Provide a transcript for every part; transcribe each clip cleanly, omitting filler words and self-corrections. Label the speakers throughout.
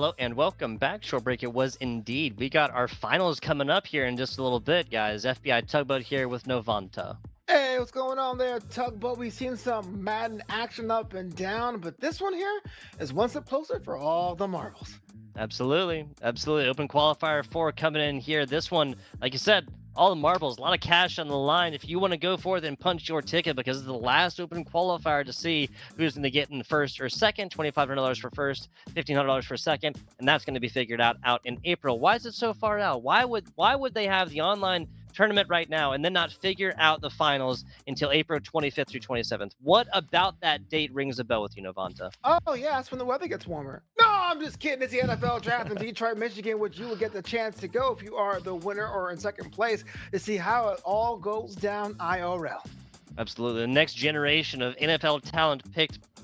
Speaker 1: hello, and welcome back. Short break it was indeed. We got our finals coming up here in just a little bit, guys. FBI Tugboat here with Novanta.
Speaker 2: Hey, what's going on there, Tugboat? We've seen some Madden action up and down, but this one here is one step closer for all the marbles.
Speaker 1: Absolutely. Absolutely. Open qualifier 4 coming in here. This one, like you said, all the marbles, a lot of cash on the line. If you want to go forth and punch your ticket because it's the last open qualifier to see who's going to get in first or second, $2,500 for first, $1,500 for second, and that's going to be figured out in April. Why is it so far out? Why would they have the online tournament right now and then not figure out the finals until April 25th through 27th? What about that date rings a bell with you, Novanta?
Speaker 2: Oh, yeah, that's when the weather gets warmer. No, I'm just kidding. It's the NFL draft in Detroit, Michigan, which you will get the chance to go if you are the winner or in second place to see how it all goes down IRL.
Speaker 1: Absolutely. The next generation of NFL talent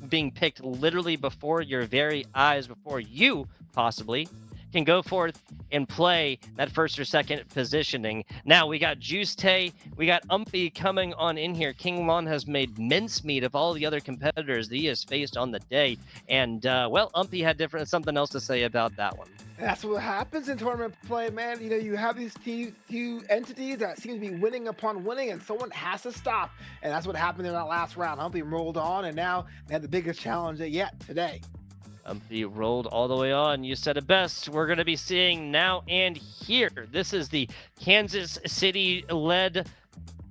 Speaker 1: being picked literally before your very eyes, before you possibly can go forth and play that first or second positioning. Now we got Juixetae, we got Umpy coming on in here. King Lon has made mincemeat of all the other competitors that he has faced on the day. And well, Umpy had something else to say about that one.
Speaker 2: That's what happens in tournament play, man. You know, you have these two entities that seem to be winning upon winning, and someone has to stop. And that's what happened in that last round. Humpy rolled on, and now they had the biggest challenge yet today.
Speaker 1: Umpy rolled all the way on. You said it best. We're going to be seeing now and here. This is the Kansas City led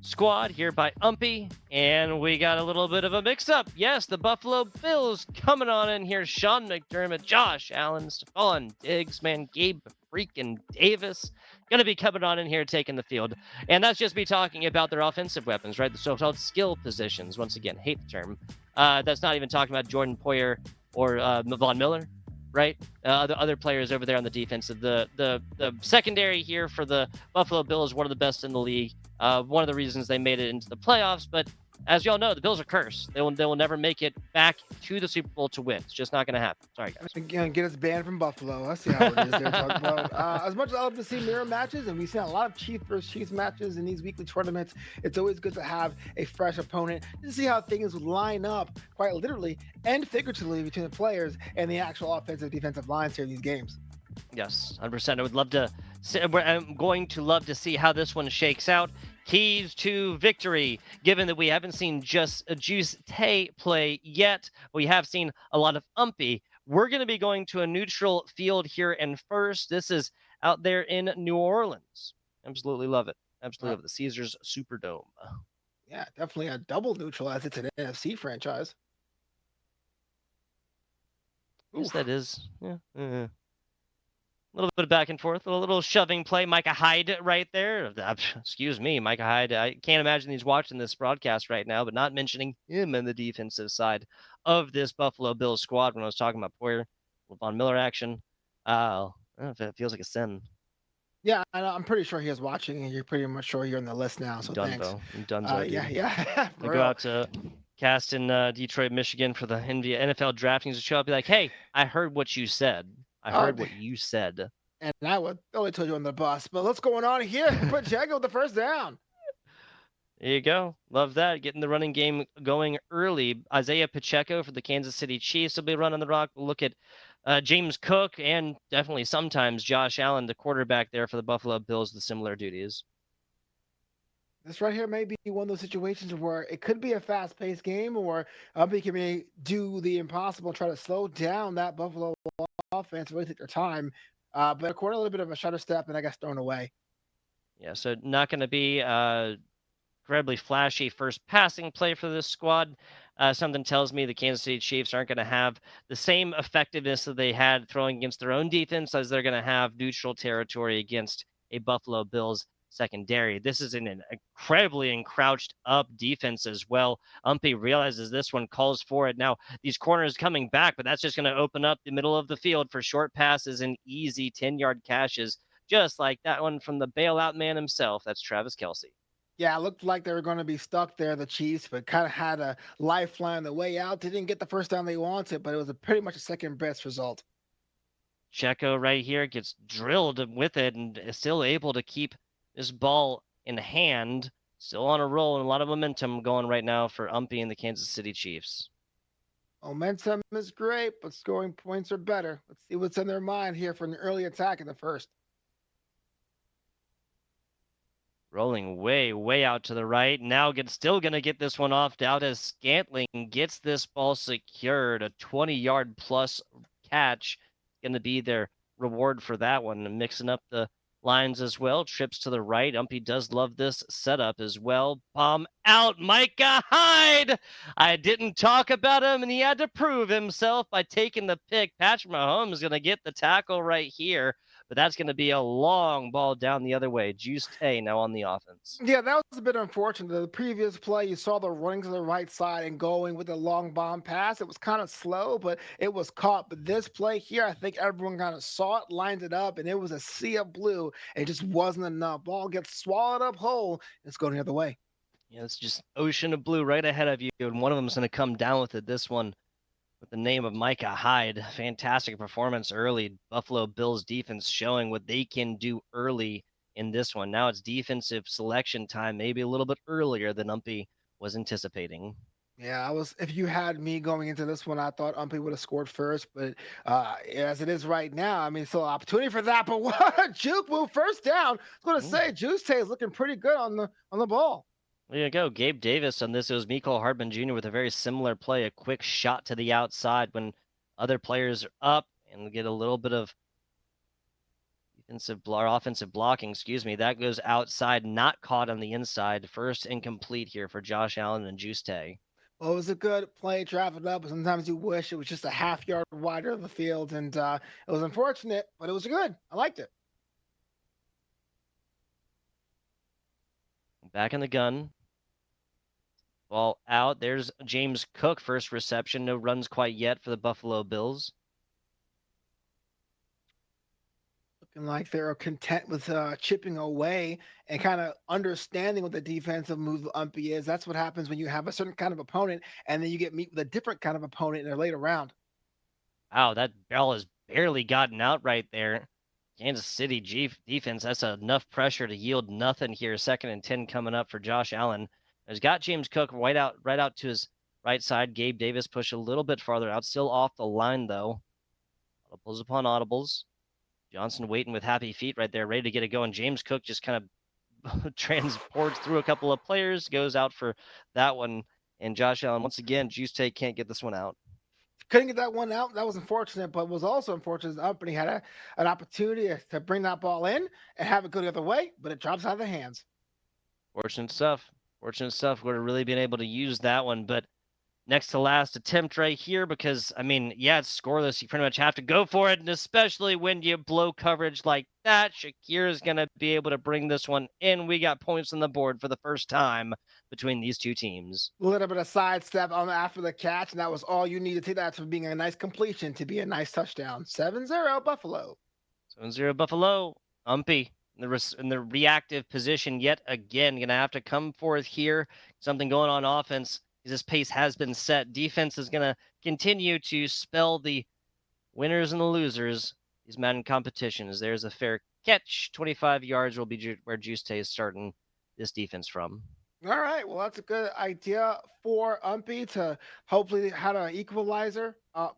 Speaker 1: squad here by Umpy, and we got a little bit of a mix-up. Yes, the Buffalo Bills coming on in here. Sean McDermott, Josh Allen, Stephon Diggs, man, Gabe freaking Davis going to be coming on in here taking the field. And that's just me talking about their offensive weapons, right? The so-called skill positions. Once again, hate the term. That's not even talking about Jordan Poyer or Von Miller, right? The other players over there on the defense. The secondary here for the Buffalo Bills is one of the best in the league. One of the reasons they made it into the playoffs, but as y'all know, the Bills are cursed. They will never make it back to the Super Bowl to win. It's just not going to happen. Sorry, guys.
Speaker 2: Again, get us banned from Buffalo. I see how it is there, Tugboat. As much as I love to see mirror matches, and we've seen a lot of Chiefs versus Chiefs matches in these weekly tournaments, it's always good to have a fresh opponent to see how things line up, quite literally and figuratively, between the players and the actual offensive defensive lines here in these games.
Speaker 1: Yes, 100%. I would love to. I'm going to love to see how this one shakes out. Keys to victory, given that we haven't seen just a Juixetae play yet, we have seen a lot of Umpy. We're going to be going to a neutral field here, and first, this is out there in New Orleans. Absolutely love it. Absolutely love it. The Caesars Superdome.
Speaker 2: Yeah, definitely a double neutral as it's an NFC franchise.
Speaker 1: Yes,
Speaker 2: Oof.
Speaker 1: that is. Yeah. A little bit of back and forth, a little shoving play. Micah Hyde right there. Excuse me, Micah Hyde. I can't imagine he's watching this broadcast right now, but not mentioning him in the defensive side of this Buffalo Bills squad when I was talking about Poyer, Von Miller action. I don't know if it feels like a sin.
Speaker 2: Yeah, I'm pretty sure he is watching, and you're pretty much sure you're on the list now. So thanks.
Speaker 1: I'm Dunzo, dude.
Speaker 2: Yeah,
Speaker 1: I
Speaker 2: for
Speaker 1: go
Speaker 2: real.
Speaker 1: out to cast in Detroit, Michigan for the NFL draft news show. I'll be like, hey, I heard what you said. I
Speaker 2: Oh,
Speaker 1: heard what you said.
Speaker 2: and I would only told you on the bus, but what's going on here? Put Jago with the first down.
Speaker 1: There you go. Love that. Getting the running game going early. Isaiah Pacheco for the Kansas City Chiefs will be running the rock. We'll look at James Cook and definitely sometimes Josh Allen, the quarterback there for the Buffalo Bills, with similar duties.
Speaker 2: This right here may be one of those situations where it could be a fast-paced game, or Umpy can do the impossible and try to slow down that Buffalo offense, really take their time. But according a little bit of a shutter step, and I guess thrown away.
Speaker 1: Yeah, so not going to be incredibly flashy first passing play for this squad. Something tells me the Kansas City Chiefs aren't going to have the same effectiveness that they had throwing against their own defense as they're going to have neutral territory against a Buffalo Bills secondary. This is an incredibly encrouched up defense as well. Umpy realizes this one calls for it. Now, these corners coming back, but that's just going to open up the middle of the field for short passes and easy 10-yard caches, just like that one from the bailout man himself. That's Travis Kelsey.
Speaker 2: Yeah, it looked like they were going to be stuck there, the Chiefs, but kind of had a lifeline on the way out. They didn't get the first down they wanted, but it was pretty much a second best result.
Speaker 1: Checo right here gets drilled with it and is still able to keep this ball in hand. Still on a roll and a lot of momentum going right now for Umpy and the Kansas City Chiefs.
Speaker 2: Momentum is great, but scoring points are better. Let's see what's in their mind here for an early attack in the first.
Speaker 1: Rolling way, way out to the right. Now still going to get this one off out as Scantling gets this ball secured. A 20-yard plus catch going to be their reward for that one. And mixing up the lines as well. Trips to the right. Umpy does love this setup as well. Bomb out. Micah Hyde. I didn't talk about him, and he had to prove himself by taking the pick. Patrick Mahomes is going to get the tackle right here. But that's going to be a long ball down the other way. Juixetae now on the offense.
Speaker 2: Yeah, that was a bit unfortunate. The previous play, you saw the running to the right side and going with a long bomb pass. It was kind of slow, but it was caught. But this play here, I think everyone kind of saw it, lined it up, and it was a sea of blue. It just wasn't enough. Ball gets swallowed up whole. And it's going the other way.
Speaker 1: Yeah, it's just ocean of blue right ahead of you, and one of them is going to come down with it. This one with the name of Micah Hyde. Fantastic performance early. Buffalo Bills defense showing what they can do early in this one. Now it's defensive selection time, maybe a little bit earlier than Umpy was anticipating.
Speaker 2: Yeah, I was. If you had me going into this one, I thought Umpy would have scored first, but as it is right now, I mean, still an opportunity for that. But what a juke move! First down. I was going to say, Juixetae is looking pretty good on the ball.
Speaker 1: There you go. Gabe Davis on this. It was Mecole Hardman Jr. with a very similar play, a quick shot to the outside when other players are up and get a little bit of offensive blocking, excuse me. That goes outside, not caught on the inside. First incomplete here for Josh Allen and Juixetae.
Speaker 2: Well, it was a good play, traveled up, but sometimes you wish it was just a half yard wider of the field, and it was unfortunate, but it was good. I liked it.
Speaker 1: Back in the gun. Ball out. There's James Cook, first reception. No runs quite yet for the Buffalo Bills.
Speaker 2: Looking like they're content with chipping away and kind of understanding what the defensive move of Umpy is. That's what happens when you have a certain kind of opponent, and then you get meet with a different kind of opponent in a later round.
Speaker 1: Wow, that ball has barely gotten out right there. Kansas City defense, that's enough pressure to yield nothing here. 2nd and 10 coming up for Josh Allen. He's got James Cook right out to his right side. Gabe Davis push a little bit farther out, still off the line though. Audibles upon audibles. Johnson waiting with happy feet right there, ready to get it going. James Cook just kind of transports through a couple of players, goes out for that one. And Josh Allen, once again, Juixetae can't get this one out.
Speaker 2: Couldn't get that one out. That was unfortunate, but was also unfortunate. The Umpy had an opportunity to bring that ball in and have it go the other way, but it drops out of the hands.
Speaker 1: Fortunate stuff. Fortunate stuff. Would have really been able to use that one, but next to last attempt right here because, I mean, yeah, it's scoreless. You pretty much have to go for it, and especially when you blow coverage like that, Shakir is going to be able to bring this one in. We got points on the board for the first time between these two teams.
Speaker 2: A little bit of sidestep on after the catch, and that was all you needed to take that from being a nice completion to be a nice touchdown. 7-0 Buffalo.
Speaker 1: 7-0 Buffalo. Umpy in the reactive position yet again. Going to have to come forth here. Something going on offense. This pace has been set. Defense is going to continue to spell the winners and the losers. These Madden competitions. There's a fair catch. 25 yards will be where Juixetae is starting this defense from.
Speaker 2: All right. Well, that's a good idea for Umpy to hopefully have an equalizer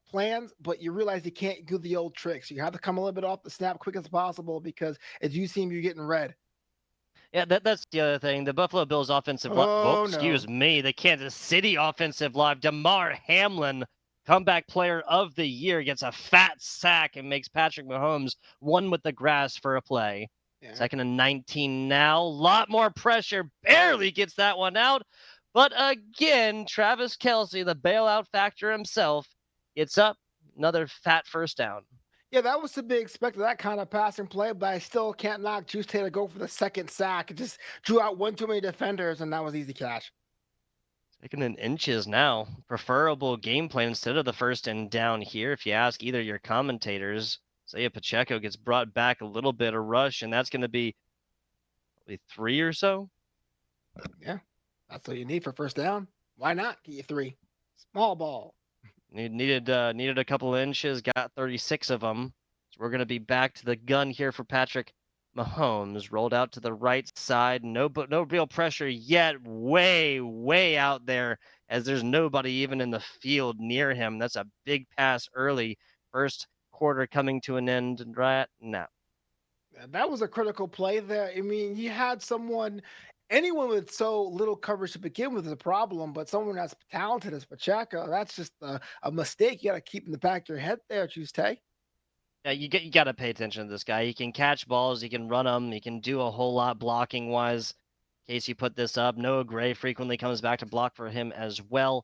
Speaker 2: plans, but you realize you can't do the old tricks. You have to come a little bit off the snap quick as possible because as you seem you're getting red.
Speaker 1: Yeah, that's the other thing. The Buffalo Bills offensive line.
Speaker 2: Oh,
Speaker 1: Excuse me. The Kansas City offensive line. Damar Hamlin, comeback player of the year, gets a fat sack and makes Patrick Mahomes one with the grass for a play. Yeah. 2nd and 19 now. A lot more pressure. Barely gets that one out. But again, Travis Kelce, the bailout factor himself, gets up. Another fat first down.
Speaker 2: Yeah, that was to be expected, that kind of passing play, but I still can't knock Juixetae to go for the second sack. It just drew out one too many defenders, and that was easy cash.
Speaker 1: 2nd and inches now. Preferable game plan instead of the 1st and down here. If you ask either your commentators, Isaiah Pacheco gets brought back a little bit of rush, and that's going to be probably 3 or so.
Speaker 2: Yeah, that's what you need for first down. Why not get you 3? Small ball.
Speaker 1: Needed a couple of inches, got 36 of them. So we're going to be back to the gun here for Patrick Mahomes rolled out to the right side. No real pressure yet. Way out there as there's nobody even in the field near him. That's a big pass early. First quarter coming to an end right now.
Speaker 2: That was a critical play there. I mean, he had anyone with so little coverage to begin with is a problem, but someone as talented as Pacheco, that's just a mistake you got to keep in the back of your head there, Juixetae.
Speaker 1: Yeah, you got to pay attention to this guy. He can catch balls, he can run them, he can do a whole lot blocking wise. In case you put this up, Noah Gray frequently comes back to block for him as well.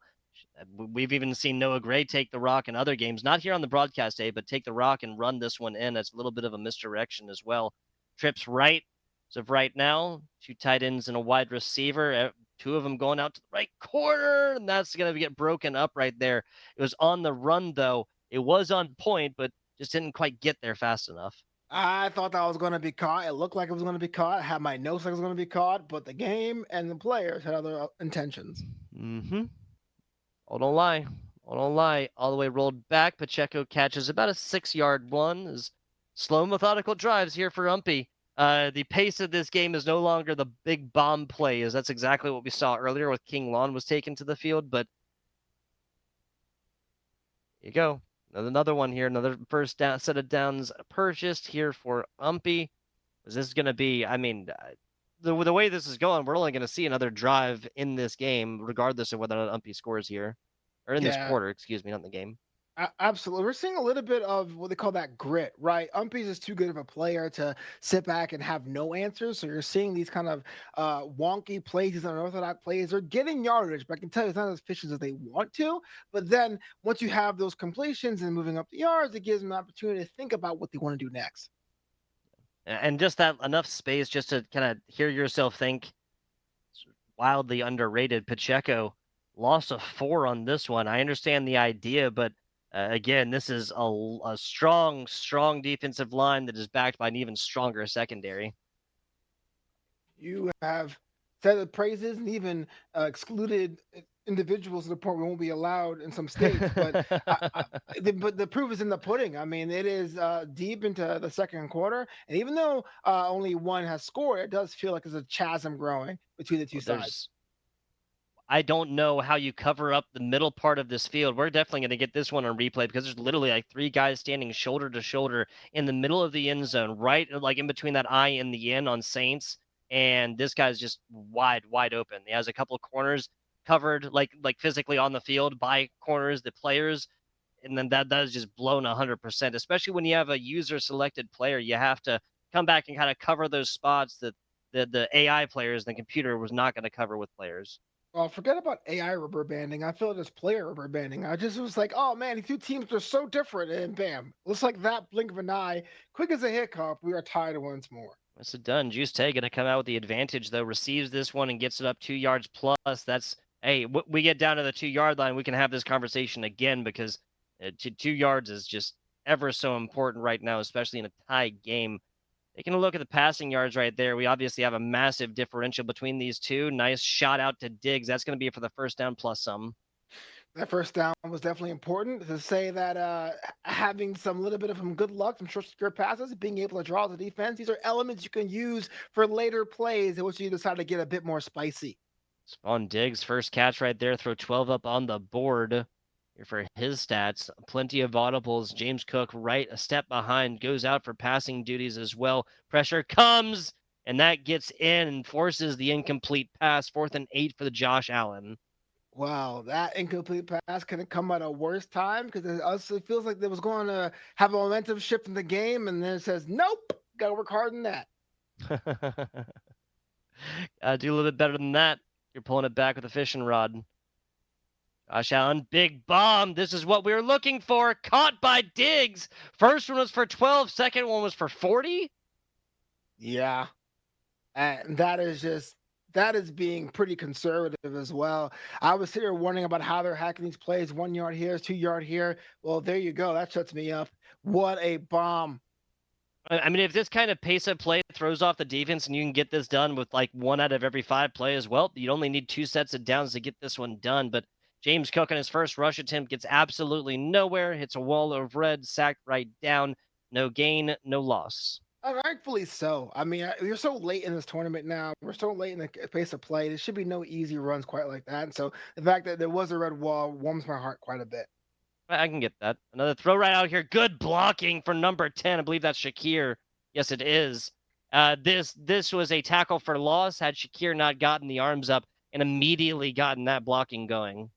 Speaker 1: We've even seen Noah Gray take the rock in other games, not here on the broadcast day, but take the rock and run this one in. That's a little bit of a misdirection as well. Trips right. So right now, two tight ends and a wide receiver. Two of them going out to the right corner, and that's going to get broken up right there. It was on the run, though. It was on point, but just didn't quite get there fast enough.
Speaker 2: I thought that was going to be caught. It looked like it was going to be caught. I had my notes like it was going to be caught, but the game and the players had other intentions.
Speaker 1: Mm-hmm. Oh, don't lie. Oh, don't lie. All the way rolled back. Pacheco catches about a 6-yard one. Is slow, methodical drives here for Umpy. The pace of this game is no longer the big bomb plays. That's exactly what we saw earlier with King Lawn was taken to the field. But here you go. Another one here. Another first down set of downs purchased here for Umpy. Is this going to be? I mean, the way this is going, we're only going to see another drive in this game, regardless of whether or not Umpy scores here, or in this
Speaker 2: Yeah,
Speaker 1: quarter. Excuse me, not in the game.
Speaker 2: absolutely. We're seeing a little bit of what they call that grit, right? Umpies is too good of a player to sit back and have no answers. So you're seeing these kind of wonky plays, these unorthodox plays. They're getting yardage, but I can tell you it's not as efficient as they want to. But then once you have those completions and moving up the yards, it gives them an opportunity to think about what they want to do next.
Speaker 1: And just that enough space just to kind of hear yourself think. Wildly underrated. Pacheco loss of 4 on this one. I understand the idea, but again, this is a strong defensive line that is backed by an even stronger secondary.
Speaker 2: You have said the praises and even excluded individuals to the point we won't be allowed in some states. But the proof is in the pudding. I mean, it is deep into the second quarter, and even though only one has scored, it does feel like there's a chasm growing between the two sides.
Speaker 1: There's I don't know how you cover up the middle part of this field. We're definitely going to get this one on replay because there's literally like 3 guys standing shoulder to shoulder in the middle of the end zone, right like in between that I and the N on Saints. And this guy's just wide open. He has a couple of corners covered, like physically on the field by corners, the players, and then that is just blown 100%. Especially when you have a user selected player, you have to come back and kind of cover those spots that the AI players and the computer was not going to cover with players.
Speaker 2: Well, forget about AI rubber banding. I feel it as player rubber banding. I just was like, oh man, these two teams are so different, and bam, looks like that blink of an eye, quick as a hiccup, we are tied once more.
Speaker 1: That's it done. Juixetae going to come out with the advantage, though. Receives this one and gets it up 2 yards plus. That's, hey, we get down to the 2 yard line. We can have this conversation again because 2 yards is just ever so important right now, especially in a tie game. Taking a look at the passing yards right there, we obviously have a massive differential between these two. Nice shot out to Diggs. That's going to be for the first down plus some.
Speaker 2: That first down was definitely important to say that having some little bit of some good luck, some short secure passes, being able to draw the defense, these are elements you can use for later plays in which you decide to get a bit more spicy.
Speaker 1: Spawn Diggs, first catch right there. Throw 12 up on the board. Here for his stats, plenty of audibles. James Cook right a step behind, goes out for passing duties as well. Pressure comes, and that gets in and forces the incomplete pass. 4th and 8 for the Josh Allen.
Speaker 2: Wow, that incomplete pass couldn't come at a worse time because it feels like they was going to have a momentum shift in the game, and then it says, nope, got to work hard than that.
Speaker 1: Do a little bit better than that. You're pulling it back with a fishing rod. Josh Allen, big bomb. This is what we were looking for. Caught by Diggs. First one was for 12. Second one was for 40.
Speaker 2: Yeah, and that is being pretty conservative as well. I was here wondering about how they're hacking these plays. 1 yard here, 2 yard here. Well, there you go. That shuts me up. What a bomb.
Speaker 1: I mean, if this kind of pace of play throws off the defense and you can get this done with like 1 out of every 5 plays, well, you'd only need 2 sets of downs to get this one done. But James Cook on his first rush attempt gets absolutely nowhere, hits a wall of red, sacked right down. No gain, no loss.
Speaker 2: Rightfully so. I mean, we're so late in this tournament now. We're so late in the pace of play. There should be no easy runs quite like that. And so the fact that there was a red wall warms my heart quite a bit.
Speaker 1: I can get that. Another throw right out here. Good blocking for number 10. I believe that's Shakir. Yes, it is. This was a tackle for loss. Had Shakir not gotten the arms up and immediately gotten that blocking going.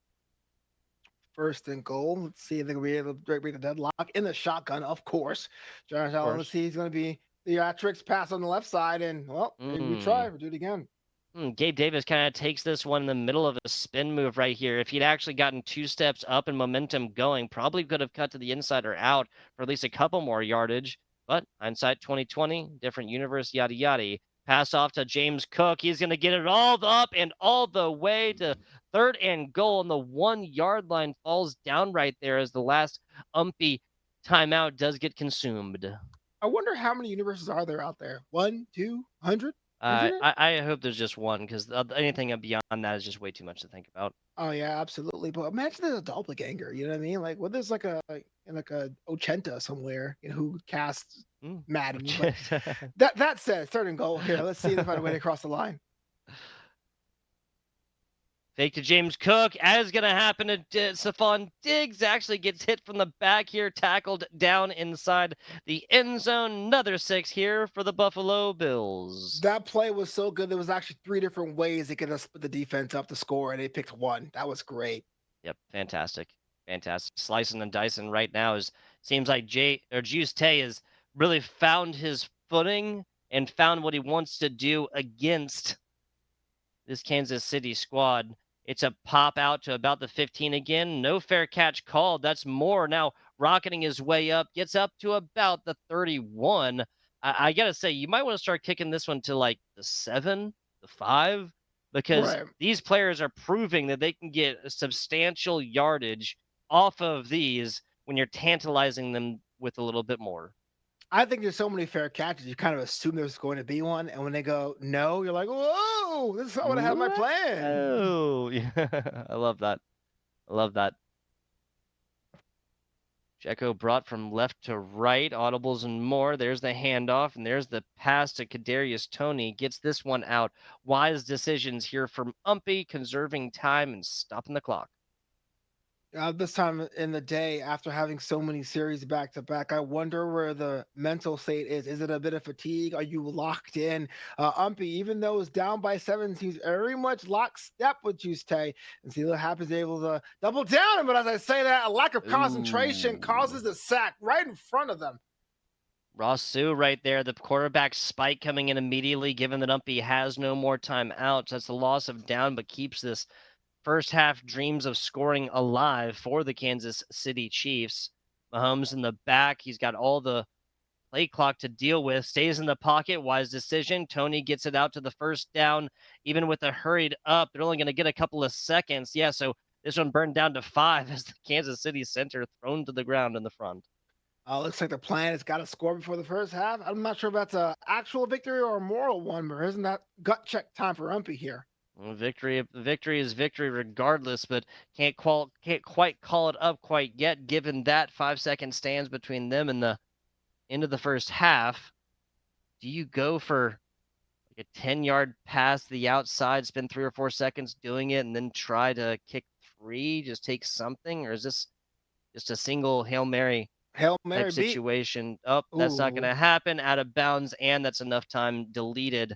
Speaker 2: First and goal. Let's see if they can be able to break the deadlock in the shotgun, of course. Josh
Speaker 1: Of
Speaker 2: Allen, let's
Speaker 1: course.
Speaker 2: see, he's going to be the tricks pass on the left side. And, well, maybe we try.
Speaker 1: Mm.
Speaker 2: We'll do it again.
Speaker 1: Gabe Davis kind of takes this one in the middle of a spin move right here. If he'd actually gotten 2 steps up and momentum going, probably could have cut to the inside or out for at least a couple more yardage. But hindsight 2020, different universe, yada yada. Pass off to James Cook. He's going to get it all up and all the way to third and goal. And the 1 yard line falls down right there as the last Umpy timeout does get consumed.
Speaker 2: I wonder how many universes are there out there? One, 200, infinite?
Speaker 1: I hope there's just one because anything beyond that is just way too much to think about.
Speaker 2: Oh yeah, absolutely. But imagine there's a doppelganger. You know what I mean? Like, what there's like a Ochenta somewhere, who casts
Speaker 1: Mm.
Speaker 2: Madden. But that said, third and goal here. Let's see if I find a way to cross the line.
Speaker 1: Fake to James Cook. As is going to happen to Stephon Diggs. Actually gets hit from the back here, tackled down inside the end zone. Another 6 here for the Buffalo Bills.
Speaker 2: That play was so good. There was actually three different ways they could have split the defense up to score, and they picked one. That was great.
Speaker 1: Yep, fantastic. Fantastic. Slicing and dicing right now is seems like Juixetae has really found his footing and found what he wants to do against this Kansas City squad. It's a pop out to about the 15 again. No fair catch called. That's Moore now rocketing his way up, gets up to about the 31. I got to say, you might want to start kicking this one to like the 7, the 5, because
Speaker 2: Right.
Speaker 1: these players are proving that they can get a substantial yardage off of these when you're tantalizing them with a little bit more.
Speaker 2: I think there's so many fair catches. You kind of assume there's going to be one, and when they go no, you're like, "Whoa, this is not what I had my plan."
Speaker 1: Oh, yeah. I love that. I love that. Checo brought from left to right, audibles and more. There's the handoff, and there's the pass to Kadarius Toney. Gets this one out. Wise decisions here from Umpy, conserving time and stopping the clock.
Speaker 2: This time in the day, after having so many series back to back, I wonder where the mental state is. Is it a bit of fatigue? Are you locked in? Umpy, even though it's down by 7, he's very much lockstep with Juixetae. And see what happens, able to double down. But as I say that, a lack of concentration
Speaker 1: Ooh.
Speaker 2: causes the sack right in front of them.
Speaker 1: Ross Sue right there. The quarterback spike coming in immediately, given that Umpy has no more timeouts. That's a loss of down, but keeps this first half dreams of scoring alive for the Kansas City Chiefs. Mahomes in the back. He's got all the play clock to deal with. Stays in the pocket. Wise decision. Toney gets it out to the first down. Even with a hurried up, they're only going to get a couple of seconds. Yeah, so this one burned down to 5 as the Kansas City center thrown to the ground in the front.
Speaker 2: Looks like the plan has got to score before the first half. I'm not sure if that's an actual victory or a moral one, but isn't that gut check time for Umpy here?
Speaker 1: Well, victory is victory regardless, but can't quite call it up quite yet, given that 5 second stands between them and the end of the first half. Do you go for like a 10-yard pass to the outside, spend 3 or 4 seconds doing it, and then try to kick 3, just take something? Or is this just a single Hail Mary
Speaker 2: Hail
Speaker 1: type
Speaker 2: Mary beat.
Speaker 1: situation? Oh, that's not going
Speaker 2: Ooh.
Speaker 1: to happen. Out of bounds, and that's enough time deleted.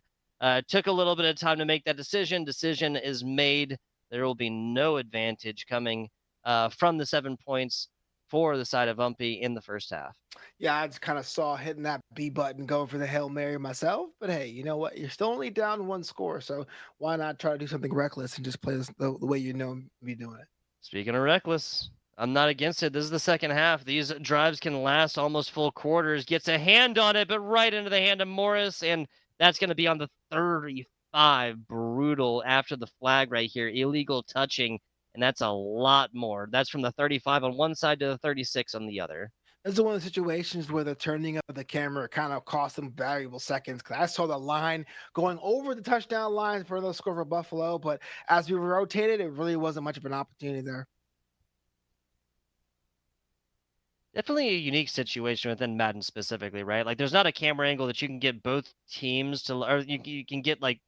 Speaker 1: Took a little bit of time to make that decision. Decision is made. There will be no advantage coming from the 7 points for the side of Umpy in the first half.
Speaker 2: Yeah, I just kind of saw hitting that B button going for the Hail Mary myself. But hey, you know what? You're still only down one score. So why not try to do something reckless and just play this the way you know me doing it?
Speaker 1: Speaking of reckless, I'm not against it. This is the second half. These drives can last almost full quarters. Gets a hand on it, but right into the hand of Morris, and that's going to be on the 35. Brutal after the flag right here. Illegal touching, and that's a lot more. That's from the 35 on one side to the 36 on the other.
Speaker 2: This is one of the situations where the turning of the camera kind of cost them valuable seconds. Because I saw the line going over the touchdown line for the score for Buffalo, but as we rotated, it really wasn't much of an opportunity there.
Speaker 1: Definitely a unique situation within Madden specifically, right? Like, there's not a camera angle that you can get both teams to, or you can get like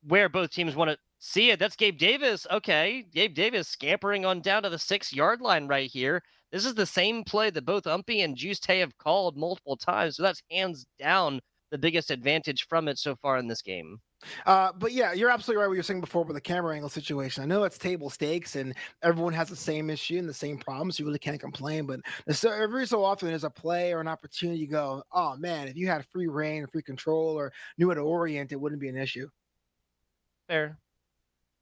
Speaker 1: where both teams want to see it. That's Gabe Davis. Okay, Gabe Davis scampering on down to the 6 yard line right here. This is the same play that both Umpy and Juixetae have called multiple times, so that's hands down the biggest advantage from it so far in this game.
Speaker 2: But yeah, you're absolutely right what you're saying before with the camera angle situation. I know it's table stakes and everyone has the same issue and the same problems. You really can't complain. But every so often there's a play or an opportunity you go, oh man, if you had free reign, free control, or knew how to orient, it wouldn't be an issue.
Speaker 1: Fair.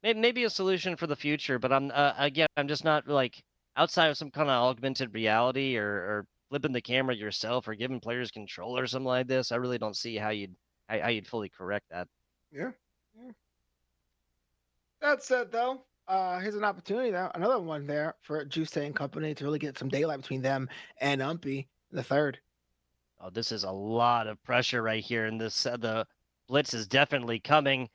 Speaker 1: Maybe a solution for the future, but I'm again, I'm just not like outside of some kind of augmented reality or flipping the camera yourself or giving players control or something like this. I really don't see how you'd fully correct that.
Speaker 2: Yeah. Yeah. That said, though, here's an opportunity now, another one there for Juice and company to really get some daylight between them and Umpy in the third.
Speaker 1: Oh, this is a lot of pressure right here, and this the blitz is definitely coming.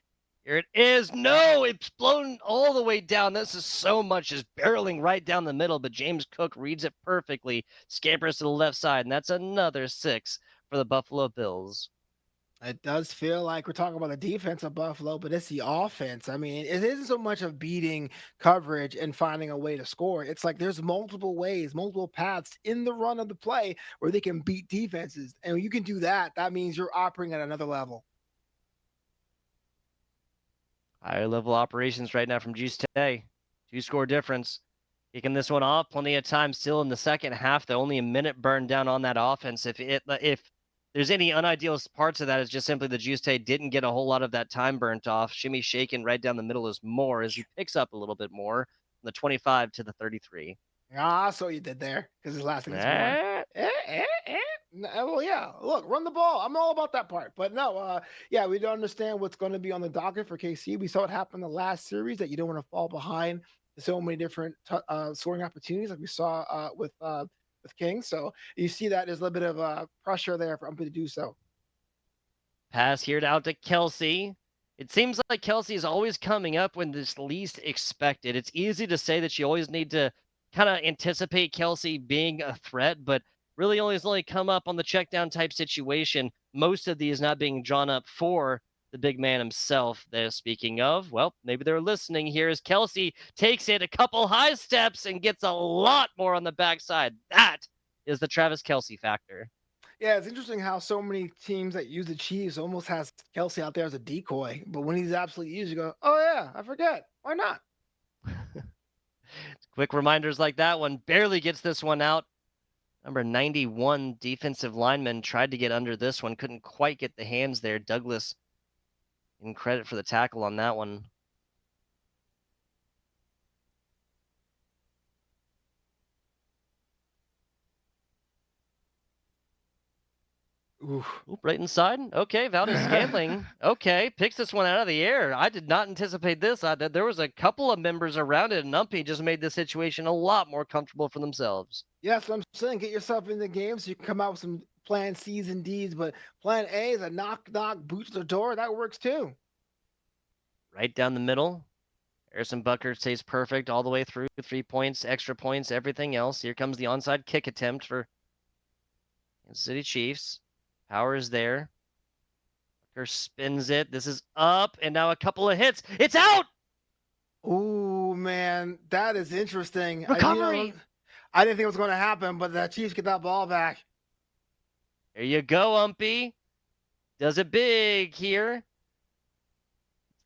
Speaker 1: Here it is. No, it's blown all the way down. This is so much just barreling right down the middle, but James Cook reads it perfectly, scampers to the left side, and that's another 6 for the Buffalo Bills.
Speaker 2: It does feel like we're talking about the defense of Buffalo, but it's the offense. I mean, it isn't so much of beating coverage and finding a way to score. It's like there's multiple ways, multiple paths in the run of the play where they can beat defenses. And when you can do that, that means you're operating at another level.
Speaker 1: Higher level operations right now from Juixetae. 2 score difference. Kicking this one off, plenty of time still in the second half. Though only a minute burned down on that offense. If there's any unideal parts of that, it's just simply the Juixetae didn't get a whole lot of that time burnt off. Shimmy shaking right down the middle is more as he picks up a little bit more from the 25 to the 33.
Speaker 2: Ah, so you did there because his last thing is more.
Speaker 1: Eh,
Speaker 2: Well, yeah. Look, run the ball. I'm all about that part. But no, yeah, we don't understand what's going to be on the docket for KC. We saw it happen in the last series that you don't want to fall behind so many different scoring opportunities, like we saw with King. So you see that there's a little bit of pressure there for Umpy to do so.
Speaker 1: Pass here out to Kelsey. It seems like Kelsey is always coming up when it's least expected. It's easy to say that you always need to kind of anticipate Kelsey being a threat, but really only come up on the check down type situation. Most of these not being drawn up for the big man himself. There, speaking of, well, maybe they're listening here as Kelsey takes it a couple high steps and gets a lot more on the backside. That is the Travis Kelsey factor.
Speaker 2: Yeah, it's interesting how so many teams that use the Chiefs almost has Kelsey out there as a decoy, but when he's absolutely used, you go, "Oh yeah, I forget. Why not?"
Speaker 1: Quick reminders like that one barely gets this one out. Number 91 defensive lineman tried to get under this one, couldn't quite get the hands there. Douglas in credit for the tackle on that one.
Speaker 2: Oof.
Speaker 1: Oop, right inside. Okay, Valdez Scantling. Okay, picks this one out of the air. I did not anticipate this. There was a couple of members around it, and Umpy just made the situation a lot more comfortable for themselves.
Speaker 2: Yes, I'm saying get yourself in the game so you can come out with some plan C's and D's, but plan A is a knock knock boot to the door. That works too.
Speaker 1: Right down the middle. Harrison Bucker stays perfect all the way through. 3 points, extra points, everything else. Here comes the onside kick attempt for Kansas City Chiefs. Power is there. Bucker spins it. This is up, and now a couple of hits. It's out!
Speaker 2: Oh man, that is interesting.
Speaker 1: Recovery!
Speaker 2: I didn't think it was going to happen, but the Chiefs get that ball back.
Speaker 1: There you go, Umpy. Does it big here.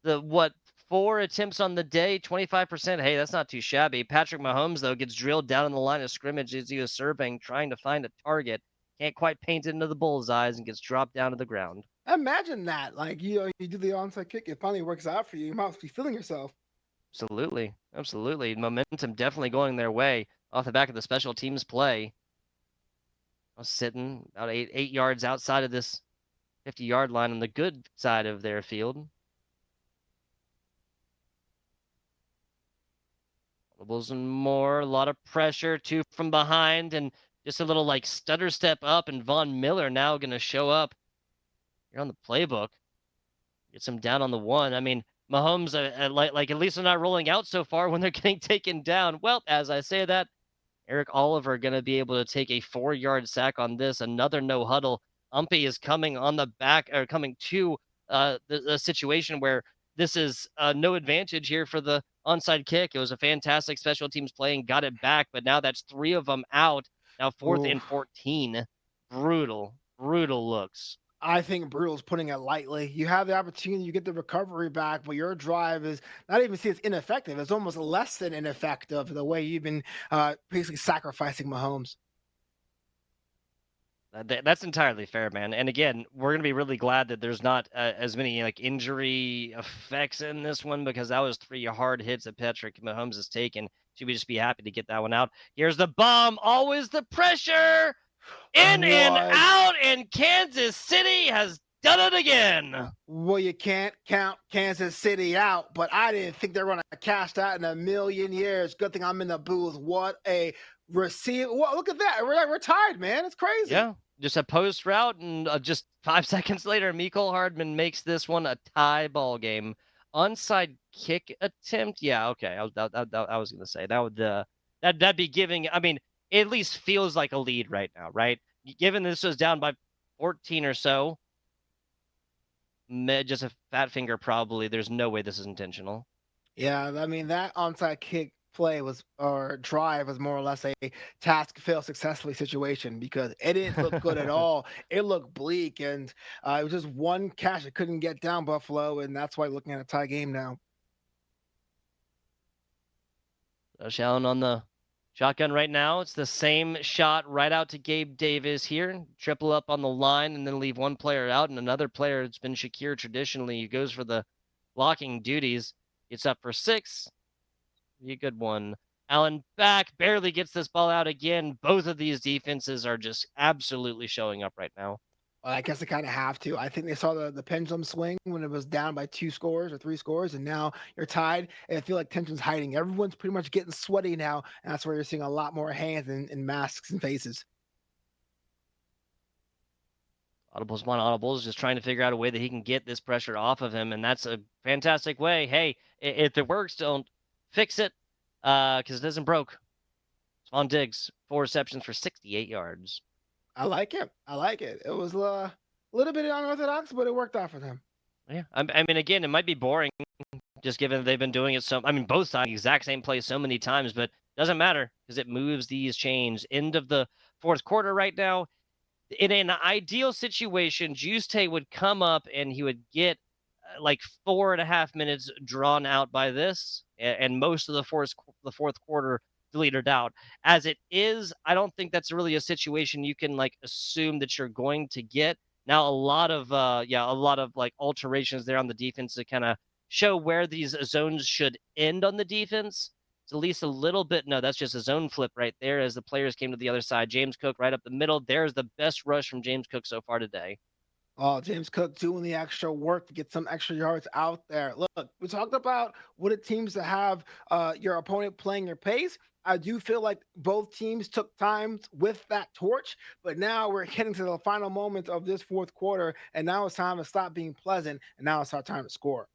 Speaker 1: The what? 4 attempts on the day, 25%. Hey, that's not too shabby. Patrick Mahomes, though, gets drilled down in the line of scrimmage as he was surveying, trying to find a target. Can't quite paint it into the bullseyes and gets dropped down to the ground.
Speaker 2: Imagine that. Like you do the onside kick, it finally works out for you. You must be feeling yourself.
Speaker 1: Absolutely. Absolutely. Momentum definitely going their way off the back of the special teams play. I was sitting about 8 yards outside of this 50-yard line on the good side of their field. And more, a lot of pressure, 2 from behind, and just a little like stutter step up, and Von Miller now going to show up here on the playbook. Gets him down on the 1. I mean, Mahomes, like at least they're not rolling out so far when they're getting taken down. Well, as I say that, Eric Oliver going to be able to take a 4-yard sack on this. Another no huddle. Umpy is coming on the back or coming to the situation where this is no advantage here for the onside kick. It was a fantastic special teams play and got it back, but now that's 3 of them out. Now fourth
Speaker 2: Ooh,
Speaker 1: and 14. Brutal, brutal looks.
Speaker 2: I think Brutal's putting it lightly. You have the opportunity, you get the recovery back, but your drive is not even see it's ineffective. It's almost less than ineffective the way you've been basically sacrificing Mahomes.
Speaker 1: That's entirely fair, man. And again, we're gonna be really glad that there's not as many like injury effects in this one because that was 3 hard hits that Patrick Mahomes has taken. Should we just be happy to get that one out? Here's the bomb. Always the pressure. In and
Speaker 2: What?
Speaker 1: out, and Kansas City has done it again.
Speaker 2: Well, you can't count Kansas City out, but I didn't think they were going to cash that in a million years. Good thing I'm in the booth. What a receive! Well, look at that. We're tied, man. It's crazy.
Speaker 1: Yeah, just a post route, and just 5 seconds later, Mecole Hardman makes this one a tie ball game. Onside kick attempt. Yeah, okay. I was gonna say that would that'd be giving. I mean, it at least feels like a lead right now, right? Given this was down by 14 or so, just a fat finger probably. There's no way this is intentional.
Speaker 2: Yeah, I mean that onside kick play was or drive was more or less a task fail successfully situation because it didn't look good at all. It looked bleak, and it was just one catch it couldn't get down Buffalo, and that's why looking at a tie game now.
Speaker 1: Josh Allen on the shotgun right now. It's the same shot right out to Gabe Davis here. Triple up on the line and then leave one player out. And another player, it's been Shakir traditionally. He goes for the blocking duties. Gets up for 6. Be a good one. Allen back, barely gets this ball out again. Both of these defenses are just absolutely showing up right now.
Speaker 2: Well, I guess they kind of have to. I think they saw the pendulum swing when it was down by 2 scores or 3 scores, and now you're tied. And I feel like tension's hiding. Everyone's pretty much getting sweaty now, and that's where you're seeing a lot more hands and masks and faces.
Speaker 1: Audibles one audibles, just trying to figure out a way that he can get this pressure off of him, and that's a fantastic way. Hey, if it works, don't fix it, because it isn't broke. Spawn Diggs, 4 receptions for 68 yards.
Speaker 2: I like it. I like it. It was a little bit unorthodox, but it worked out for them.
Speaker 1: Yeah, I mean, again, it might be boring, just given that they've been doing it so. I mean, both sides, exact same play so many times, but doesn't matter because it moves these chains. End of the fourth quarter right now. In an ideal situation, Juixetae would come up and he would get like 4.5 minutes drawn out by this, and most of the fourth quarter deleted out. As it is, I don't think that's really a situation you can like assume that you're going to get. Now, a lot of like alterations there on the defense to kind of show where these zones should end on the defense. It's at least a little bit. No, that's just a zone flip right there as the players came to the other side. James Cook right up the middle. There's the best rush from James Cook so far today.
Speaker 2: Oh, James Cook doing the extra work to get some extra yards out there. Look, we talked about what it teams to have your opponent playing your pace. I do feel like both teams took times with that torch, but now we're getting to the final moments of this fourth quarter, and now it's time to stop being pleasant, and now it's our time to score.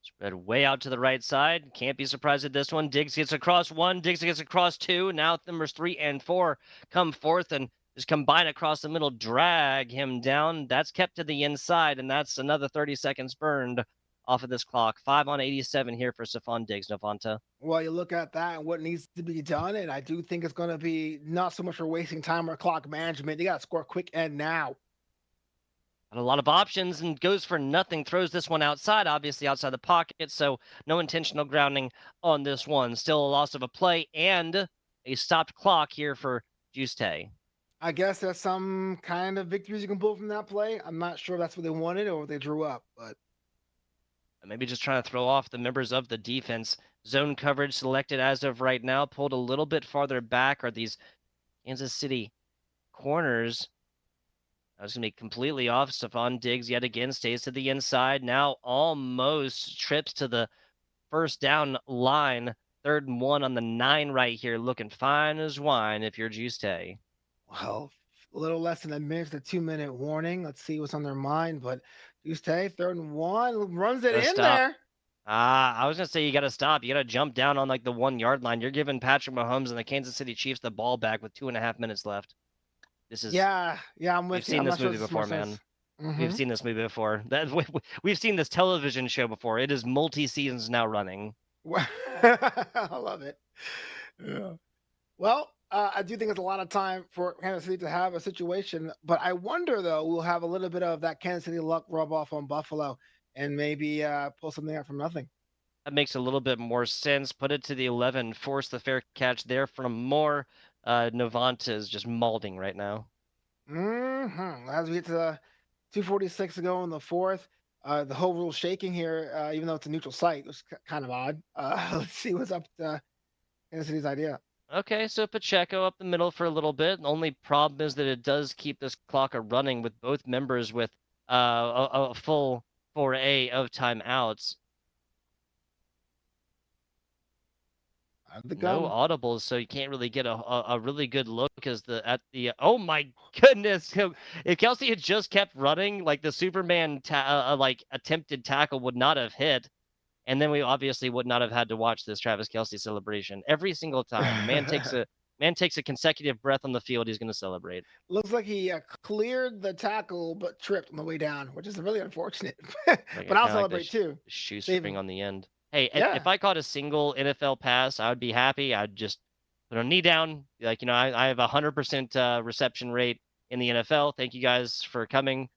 Speaker 1: Spread way out to the right side. Can't be surprised at this one. Diggs gets across 1. Diggs gets across 2. Now numbers 3 and 4 come forth and just combine across the middle, drag him down. That's kept to the inside, and that's another 30 seconds burned off of this clock. 5 on 87 here for Stephon Diggs, Novanta.
Speaker 2: Well, you look at that and what needs to be done, and I do think it's going to be not so much for wasting time or clock management. You got to score quick and now.
Speaker 1: Got a lot of options and goes for nothing. Throws this one outside, obviously outside the pocket. So no intentional grounding on this one. Still a loss of a play and a stopped clock here for Juixetae.
Speaker 2: I guess there's some kind of victories you can pull from that play. I'm not sure if that's what they wanted or what they drew up, but
Speaker 1: Maybe just trying to throw off the members of the defense. Zone coverage selected as of right now. Pulled a little bit farther back are these Kansas City corners. I was going to be completely off. Stephon Diggs yet again stays to the inside. Now almost trips to the first down line. 3rd and 1 on the 9 right here. Looking fine as wine if you're Juixetae.
Speaker 2: well, a little less than a minute, the 2 minute warning. Let's see what's on their mind. But you stay 3rd and 1, runs it
Speaker 1: Gotta
Speaker 2: in
Speaker 1: stop.
Speaker 2: there.
Speaker 1: I was gonna say you gotta stop. You gotta jump down on like the 1 yard line. You're giving Patrick Mahomes and the Kansas City Chiefs the ball back with 2.5 minutes left. This is
Speaker 2: Yeah, yeah, I'm
Speaker 1: We've
Speaker 2: with you.
Speaker 1: seen
Speaker 2: I'm
Speaker 1: this
Speaker 2: not sure
Speaker 1: movie
Speaker 2: this makes more
Speaker 1: before, man.
Speaker 2: sense.
Speaker 1: We've
Speaker 2: Hmm.
Speaker 1: seen this movie before. We've seen this television show before. It is multi seasons now running.
Speaker 2: I love it. Yeah. Well, I do think it's a lot of time for Kansas City to have a situation, but I wonder though we'll have a little bit of that Kansas City luck rub off on Buffalo and maybe pull something out from nothing.
Speaker 1: That makes a little bit more sense. Put it to the 11. Force the fair catch there from Moore. Novanta is just mauling right now.
Speaker 2: As we get to the 2:46 to go in the fourth, the whole rule shaking here, even though it's a neutral site, which is kind of odd. Let's see what's up to Kansas City's idea.
Speaker 1: Okay, so Pacheco up the middle for a little bit. The only problem is that it does keep this clock a running with both members with a full 4A of timeouts.
Speaker 2: Out of the
Speaker 1: No
Speaker 2: gun.
Speaker 1: audibles, so you can't really get a really good look as the at the oh my goodness. If Kelsey had just kept running, like the Superman like attempted tackle would not have hit, and then we obviously would not have had to watch this Travis Kelsey celebration every single time. The man takes a consecutive breath on the field, he's gonna celebrate.
Speaker 2: Looks like he cleared the tackle but tripped on the way down, which is really unfortunate.
Speaker 1: Like
Speaker 2: But
Speaker 1: I
Speaker 2: I'll
Speaker 1: kind of like the
Speaker 2: celebrate too.
Speaker 1: shoestring
Speaker 2: Saving.
Speaker 1: on the end. Hey, if
Speaker 2: Yeah.
Speaker 1: I caught a single NFL pass, I would be happy. I'd just put a knee down. Like, I have 100% reception rate in the NFL. Thank you guys for coming.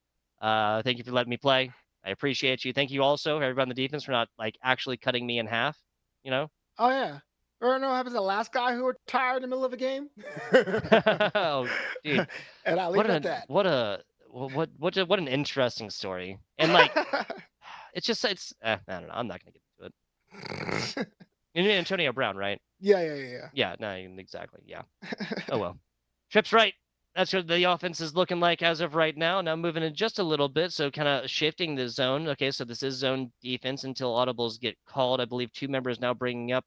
Speaker 1: Thank you for letting me play. I appreciate you. Thank you also, everybody on the defense, for not like actually cutting me in half. You know,
Speaker 2: Oh yeah. Or no, happens to the last guy who retired in the middle of a game.
Speaker 1: oh, dude,
Speaker 2: And I'll leave it at that.
Speaker 1: what an interesting story. And like, I don't know. I'm not gonna get into it. You mean Antonio Brown, right?
Speaker 2: Yeah, yeah, yeah,
Speaker 1: Yeah, no, exactly. Yeah.
Speaker 2: yeah.
Speaker 1: Oh well. Trips right. That's what the offense is looking like as of right now. Now moving in just a little bit, so kind of shifting the zone. Okay, so this is zone defense until audibles get called. I believe two members now bringing up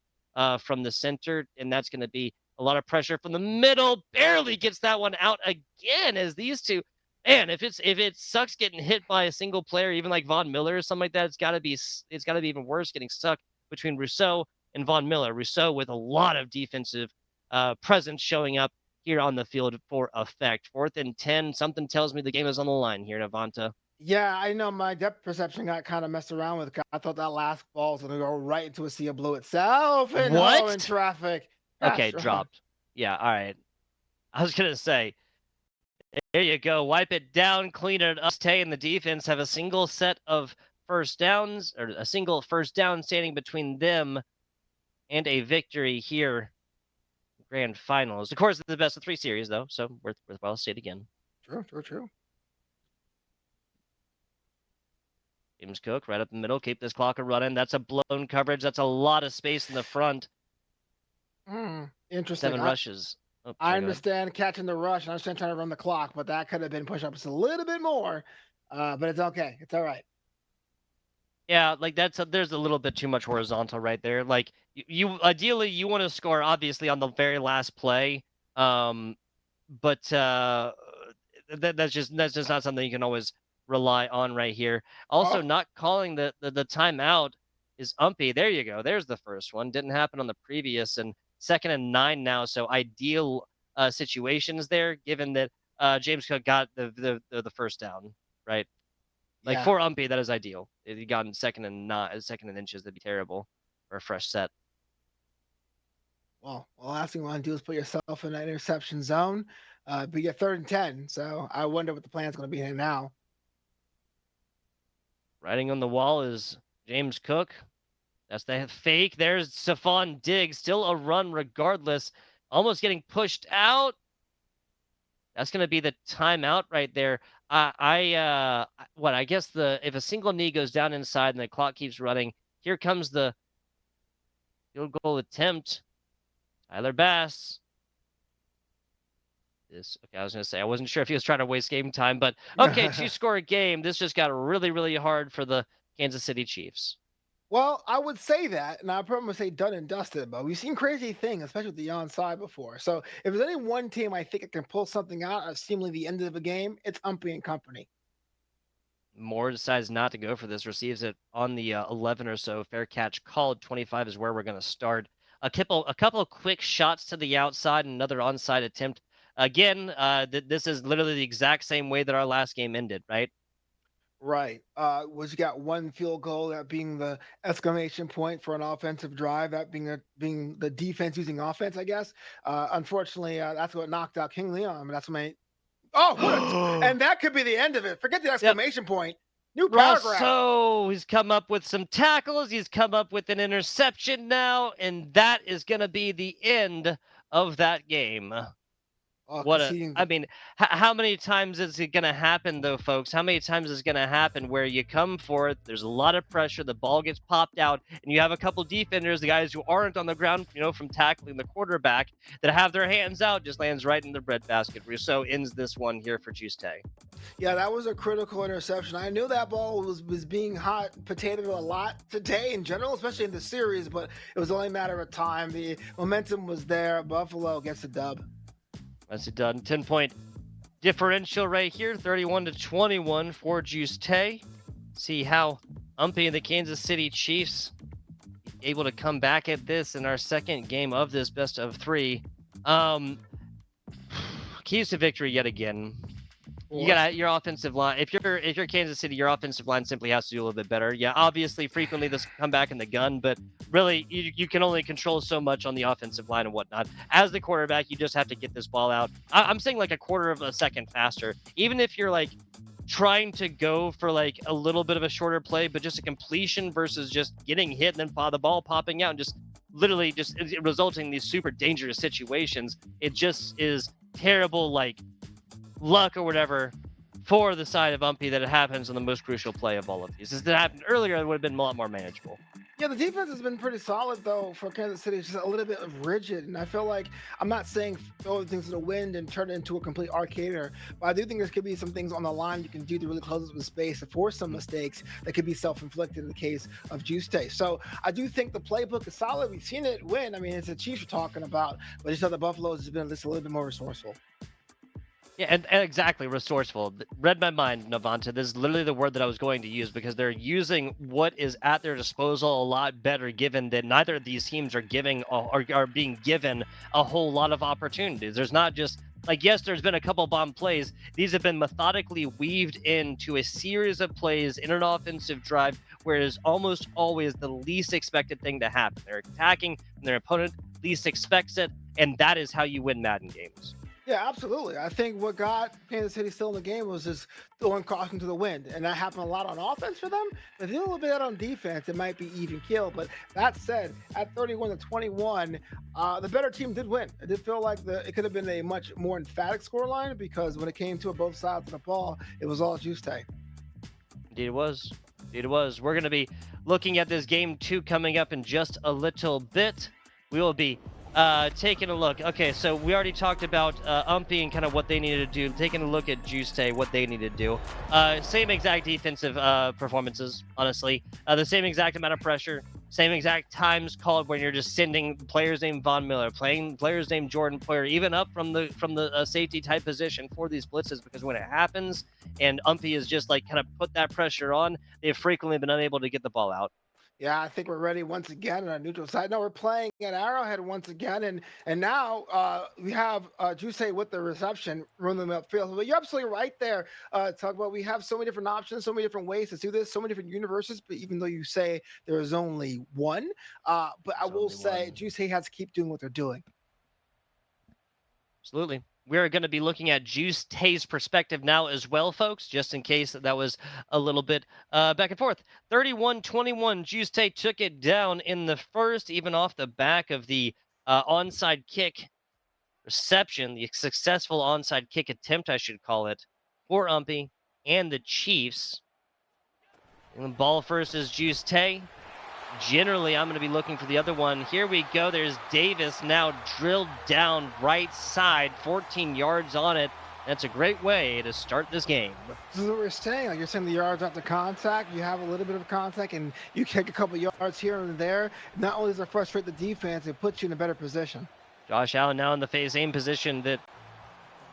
Speaker 1: from the center, and that's going to be a lot of pressure from the middle. Barely gets that one out again as these two. Man, if it sucks getting hit by a single player, even like Von Miller or something like that, it's got to be even worse getting stuck between Rousseau and Von Miller. Rousseau with a lot of defensive presence showing up here on the field for effect. 4th and 10. Something tells me the game is on the line here, Navanta.
Speaker 2: Yeah, I know my depth perception got kind of messed around with. I thought that last ball was going to go right into a sea of blue itself, and oh, in
Speaker 1: What?
Speaker 2: traffic.
Speaker 1: Okay,
Speaker 2: Gosh,
Speaker 1: dropped. Yeah, all right. I was gonna say, there you go. Wipe it down, clean it up. Tay and the defense have a single set of first downs, or a single first down standing between them and a victory here. Grand finals. Of course, it's the best of 3 series, though, so worthwhile to say it again.
Speaker 2: true, true, true.
Speaker 1: James Cook right up the middle. Keep this clock a running. That's a blown coverage. That's a lot of space in the front.
Speaker 2: Interesting.
Speaker 1: 7 rushes. Oh,
Speaker 2: I
Speaker 1: sorry, go ahead.
Speaker 2: understand catching the rush. I understand trying to run the clock, but that could have been pushed up just a little bit more. But it's okay. It's all right.
Speaker 1: Yeah, like there's a little bit too much horizontal right there. Like you ideally you want to score obviously on the very last play. But that's just not something you can always rely on right here. Also,
Speaker 2: Oh,
Speaker 1: not calling the timeout is Umpy. There you go. There's the first one. Didn't happen on the previous, and 2nd and 9 now. So ideal situations there, given that James Cook got the first down, right? Like
Speaker 2: yeah.
Speaker 1: for Umpy, that is ideal. If he got in 2nd and inches, that'd be terrible for a fresh set.
Speaker 2: Well, the last thing you want to do is put yourself in that interception zone. But you're 3rd and 10. So I wonder what the plan's going to be here now.
Speaker 1: Writing on the wall is James Cook. That's the fake. There's Stephon Diggs. Still a run regardless. Almost getting pushed out. That's going to be the timeout right there. I guess if a single knee goes down inside and the clock keeps running, here comes the field goal attempt. Tyler Bass. Okay, I was going to say, I wasn't sure if he was trying to waste game time, but okay, 2-score game. This just got really, really hard for the Kansas City Chiefs.
Speaker 2: Well, I would say that, and I probably would say done and dusted, but we've seen crazy things, especially with the onside before. So if there's any one team I think it can pull something out of seemingly the end of a game, it's Umpy and company.
Speaker 1: Moore decides not to go for this, receives it on the 11 or so. Fair catch called. 25 is where we're going to start. A couple of quick shots to the outside, another onside attempt. Again, this is literally the exact same way that our last game ended, right?
Speaker 2: Right. Was you got one field goal, that being the exclamation point for an offensive drive, that being the defense using offense, I guess. Unfortunately, that's what knocked out King Leon. That's my and that could be the end of it. Forget the
Speaker 1: Yep.
Speaker 2: exclamation point. New paragraph.
Speaker 1: Rosso, he's come up with some tackles. He's come up with an interception now, and that is going to be the end of that game. What a,
Speaker 2: Conceding.
Speaker 1: I mean, how many times is it going to happen, though, folks? How many times is it going to happen where you come for it, there's a lot of pressure, the ball gets popped out, and you have a couple defenders, the guys who aren't on the ground, from tackling the quarterback, that have their hands out, just lands right in the breadbasket. Rousseau ends this one here for Juixetae.
Speaker 2: Yeah, that was a critical interception. I knew that ball was being hot potatoed a lot today in general, especially in the series, but it was only a matter of time. The momentum was there. Buffalo gets the dub.
Speaker 1: That's it done. 10-point differential right here, 31-21 for Juixetae. See how Umpy and the Kansas City Chiefs able to come back at this in our second game of this best of three. Keys to victory yet again. You got your offensive line. If you're Kansas City, your offensive line simply has to do a little bit better. Yeah, obviously, frequently this come back in the gun, but really, you can only control so much on the offensive line and whatnot. As the quarterback, you just have to get this ball out. I'm saying like a quarter of a second faster. Even if you're like trying to go for like a little bit of a shorter play, but just a completion versus just getting hit and then the ball popping out and just literally just resulting in these super dangerous situations. It just is terrible, like luck or whatever for the side of Umpy that it happens on the most crucial play of all of these. If it happened earlier, it would have been a lot more manageable.
Speaker 2: Yeah, the defense has been pretty solid though for Kansas City. It's just a little bit rigid, and I feel like I'm not saying throw things to the wind and turn it into a complete arcader, but I do think there could be some things on the line you can do to really close up the space and force some mistakes that could be self-inflicted in the case of Juixetae. So I do think the playbook is solid. We've seen it win. I mean, it's the Chiefs we're talking about, but just how the Buffaloes has been just a little bit more resourceful.
Speaker 1: Yeah, and exactly, resourceful. Read my mind, Navanta. This is literally the word that I was going to use because they're using what is at their disposal a lot better, given that neither of these teams are are being given a whole lot of opportunities. There's not just like, yes, there's been a couple bomb plays. These have been methodically weaved into a series of plays in an offensive drive, where it is almost always the least expected thing to happen. They're attacking and their opponent least expects it, and that is how you win Madden games.
Speaker 2: Yeah, absolutely. I think what got Kansas City still in the game was just throwing caution to the wind, and that happened a lot on offense for them. But they did a little bit on defense. It might be even kill. But that said, at 31-21, the better team did win. It did feel like it could have been a much more emphatic scoreline because when it came to both sides of the ball, it was all Juixetae.
Speaker 1: Indeed it was. Indeed it was. We're going to be looking at this game 2 coming up in just a little bit. We will be taking a look. Okay, so we already talked about Umpy and kind of what they needed to do. Taking a look at Juixetae, what they need to do. Same exact defensive performances, honestly. The same exact amount of pressure. Same exact times called when you're just sending players named Von Miller, playing players named Jordan Poyer, even up from the safety type position for these blitzes, because when it happens and Umpy is just like kind of put that pressure on, they've frequently been unable to get the ball out.
Speaker 2: Yeah, I think we're ready once again on our neutral side. No, we're playing at Arrowhead once again, and now we have Juixetae with the reception, running them upfield. But you're absolutely right there. Talk about we have so many different options, so many different ways to do this, so many different universes. But even though you say there is only one, but I will say Juixetae has to keep doing what they're doing.
Speaker 1: Absolutely. We're going to be looking at Juixetae's perspective now as well, folks, just in case that was a little bit back and forth. 31-21, Juixetae took it down in the first, even off the back of the onside kick reception, the successful onside kick attempt, I should call it, for Umpy and the Chiefs. And the ball first is Juixetae. Generally, I'm going to be looking for the other one. Here we go. There's Davis now drilled down right side, 14 yards on it. That's a great way to start this game.
Speaker 2: This is what we're saying. Like you're saying, the yards after contact, you have a little bit of contact, and you kick a couple yards here and there. Not only does it frustrate the defense, it puts you in a better position.
Speaker 1: Josh Allen now in the same position that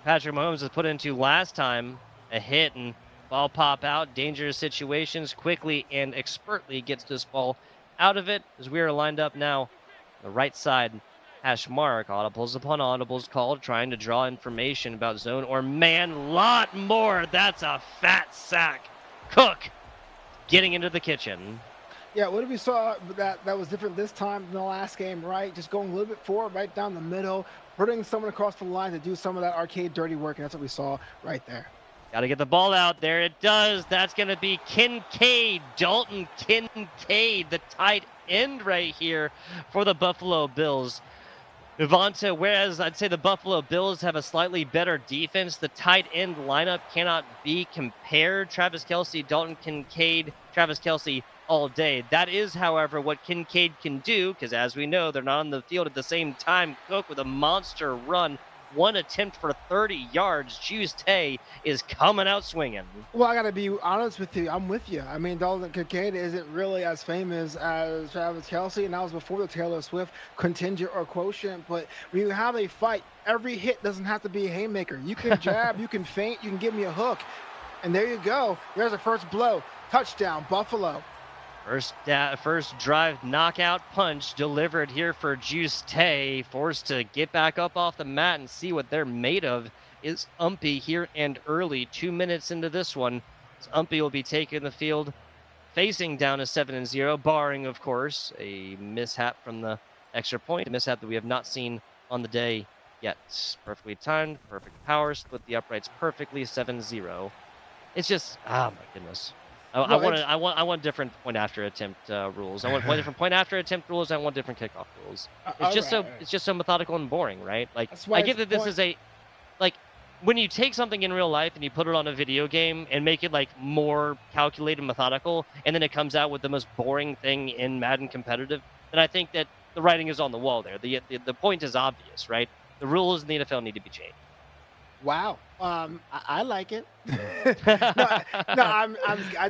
Speaker 1: Patrick Mahomes was put into last time. A hit, and Ball pop out, dangerous situations, quickly and expertly gets this ball out of it as we are lined up now. The right side, hash mark, audibles upon audibles called, trying to draw information about zone or man. Lot more. That's a fat sack. Cook getting into the kitchen.
Speaker 2: Yeah, what we saw that was different this time than the last game, right? Just going a little bit forward, right down the middle, putting someone across the line to do some of that arcade dirty work, and that's what we saw right there.
Speaker 1: Got to get the ball out there. It does. That's going to be Kincaid, Dalton Kincaid, the tight end right here for the Buffalo Bills. Devonta, whereas I'd say the Buffalo Bills have a slightly better defense, the tight end lineup cannot be compared. Travis Kelce, Dalton Kincaid, Travis Kelce all day. That is, however, what Kincaid can do, because as we know, they're not on the field at the same time. Cook with a monster run, one attempt for 30 yards. Juixetae is coming out swinging.
Speaker 2: Well, I got to be honest with you. I'm with you. I mean, Dalton Kincaid isn't really as famous as Travis Kelce, and that was before the Taylor Swift contingent or quotient. But when you have a fight, every hit doesn't have to be a haymaker. You can jab, you can feint, you can give me a hook. And there you go. There's a first blow. Touchdown, Buffalo.
Speaker 1: First drive knockout punch delivered here for Juixetae, forced to get back up off the mat and see what they're made of. Is Umpy here and early, 2 minutes into this one. Umpy will be taking the field, facing down a 7-0, barring, of course, a mishap from the extra point, a mishap that we have not seen on the day yet. Perfectly timed, perfect power, split the uprights perfectly, 7-0. It's just, oh my goodness. I want different point after attempt rules. I want different point after attempt rules. I want different kickoff rules. It's just so methodical and boring, right? Like I get that this is like when you take something in real life and you put it on a video game and make it like more calculated, methodical, and then it comes out with the most boring thing in Madden competitive, then I think that the writing is on the wall there. The point is obvious, right? The rules in the NFL need to be changed.
Speaker 2: Wow. I like it. I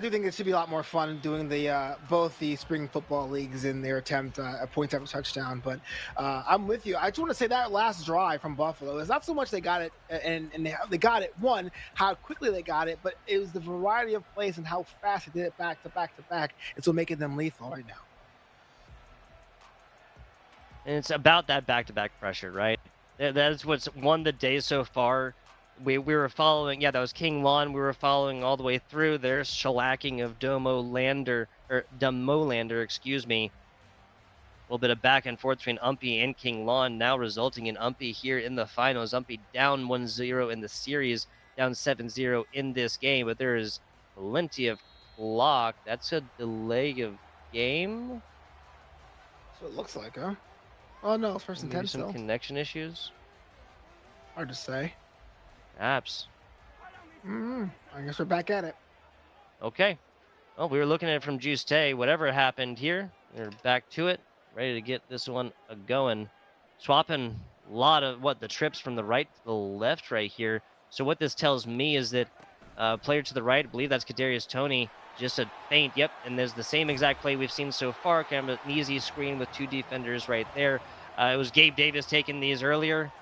Speaker 2: do think it should be a lot more fun doing the both the spring football leagues in their attempt at points after touchdown. But I'm with you. I just want to say that last drive from Buffalo is not so much they got it and they got it. One, how quickly they got it, but it was the variety of plays and how fast they did it back to back to back. It's what making them lethal right now.
Speaker 1: And it's about that back-to-back pressure, right? That is what's won the day so far. We were following, yeah, that was King Lon. We were following all the way through. There's shellacking of Demolander, excuse me. A little bit of back and forth between Umpy and King Lon, now resulting in Umpy here in the finals. Umpy down 1-0 in the series, down 7-0 in this game, but there is plenty of clock. That's a delay of game.
Speaker 2: So it looks like, huh? Oh no, it's first and 10
Speaker 1: some
Speaker 2: still.
Speaker 1: Connection issues.
Speaker 2: Hard to say.
Speaker 1: Apps.
Speaker 2: I guess we're back at it.
Speaker 1: Okay. Well, we were looking at it from Juixetae. Whatever happened here, we're back to it. Ready to get this one going. Swapping a lot of the trips from the right to the left right here. So what this tells me is that player to the right, I believe that's Kadarius Toney, just a feint. Yep, and there's the same exact play we've seen so far. Kind of an easy screen with two defenders right there. It was Gabe Davis taking these earlier.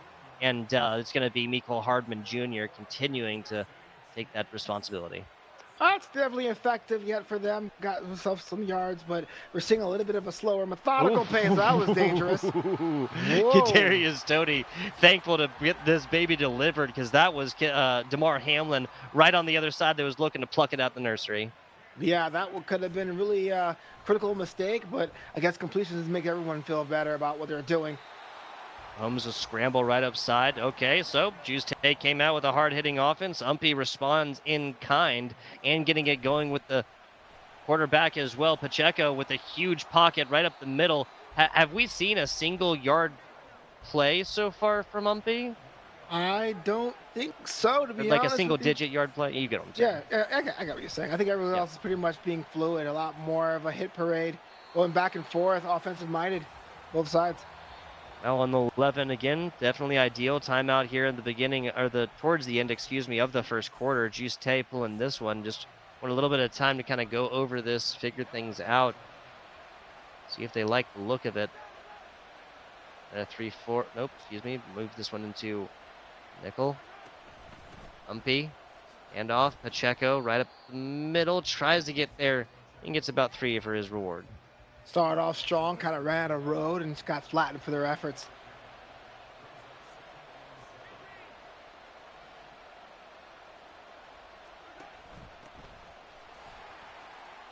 Speaker 1: And it's going to be Mecole Hardman Jr. continuing to take that responsibility.
Speaker 2: It's definitely effective yet for them. Got himself some yards, but we're seeing a little bit of a slower, methodical pace. That was dangerous.
Speaker 1: Kadarius Toney, thankful to get this baby delivered because that was DeMar Hamlin right on the other side that was looking to pluck it out the nursery.
Speaker 2: Yeah, that could have been a really critical mistake, but I guess completions make everyone feel better about what they're doing.
Speaker 1: Holmes a scramble right upside. Okay, so Juixetae came out with a hard-hitting offense. Umpy responds in kind and getting it going with the quarterback as well. Pacheco with a huge pocket right up the middle. Have we seen a single-yard play so far from Umpy?
Speaker 2: I don't think so, to be
Speaker 1: like
Speaker 2: honest.
Speaker 1: A single-digit yard play? You get what I'm saying.
Speaker 2: Yeah, I got what you're saying. I think everyone else is pretty much being fluid, a lot more of a hit parade, going back and forth, offensive-minded, both sides.
Speaker 1: Well, on the 11 again, definitely ideal timeout here in the beginning, or towards the end, excuse me, of the first quarter. Juixetae pulling this one, just want a little bit of time to kind of go over this, figure things out, see if they like the look of it. A 3-4, nope, excuse me, move this one into nickel. Umpy And off Pacheco right up the middle, tries to get there and gets about 3 for his reward.
Speaker 2: Started off strong, kind of ran out of road and just got flattened for their efforts.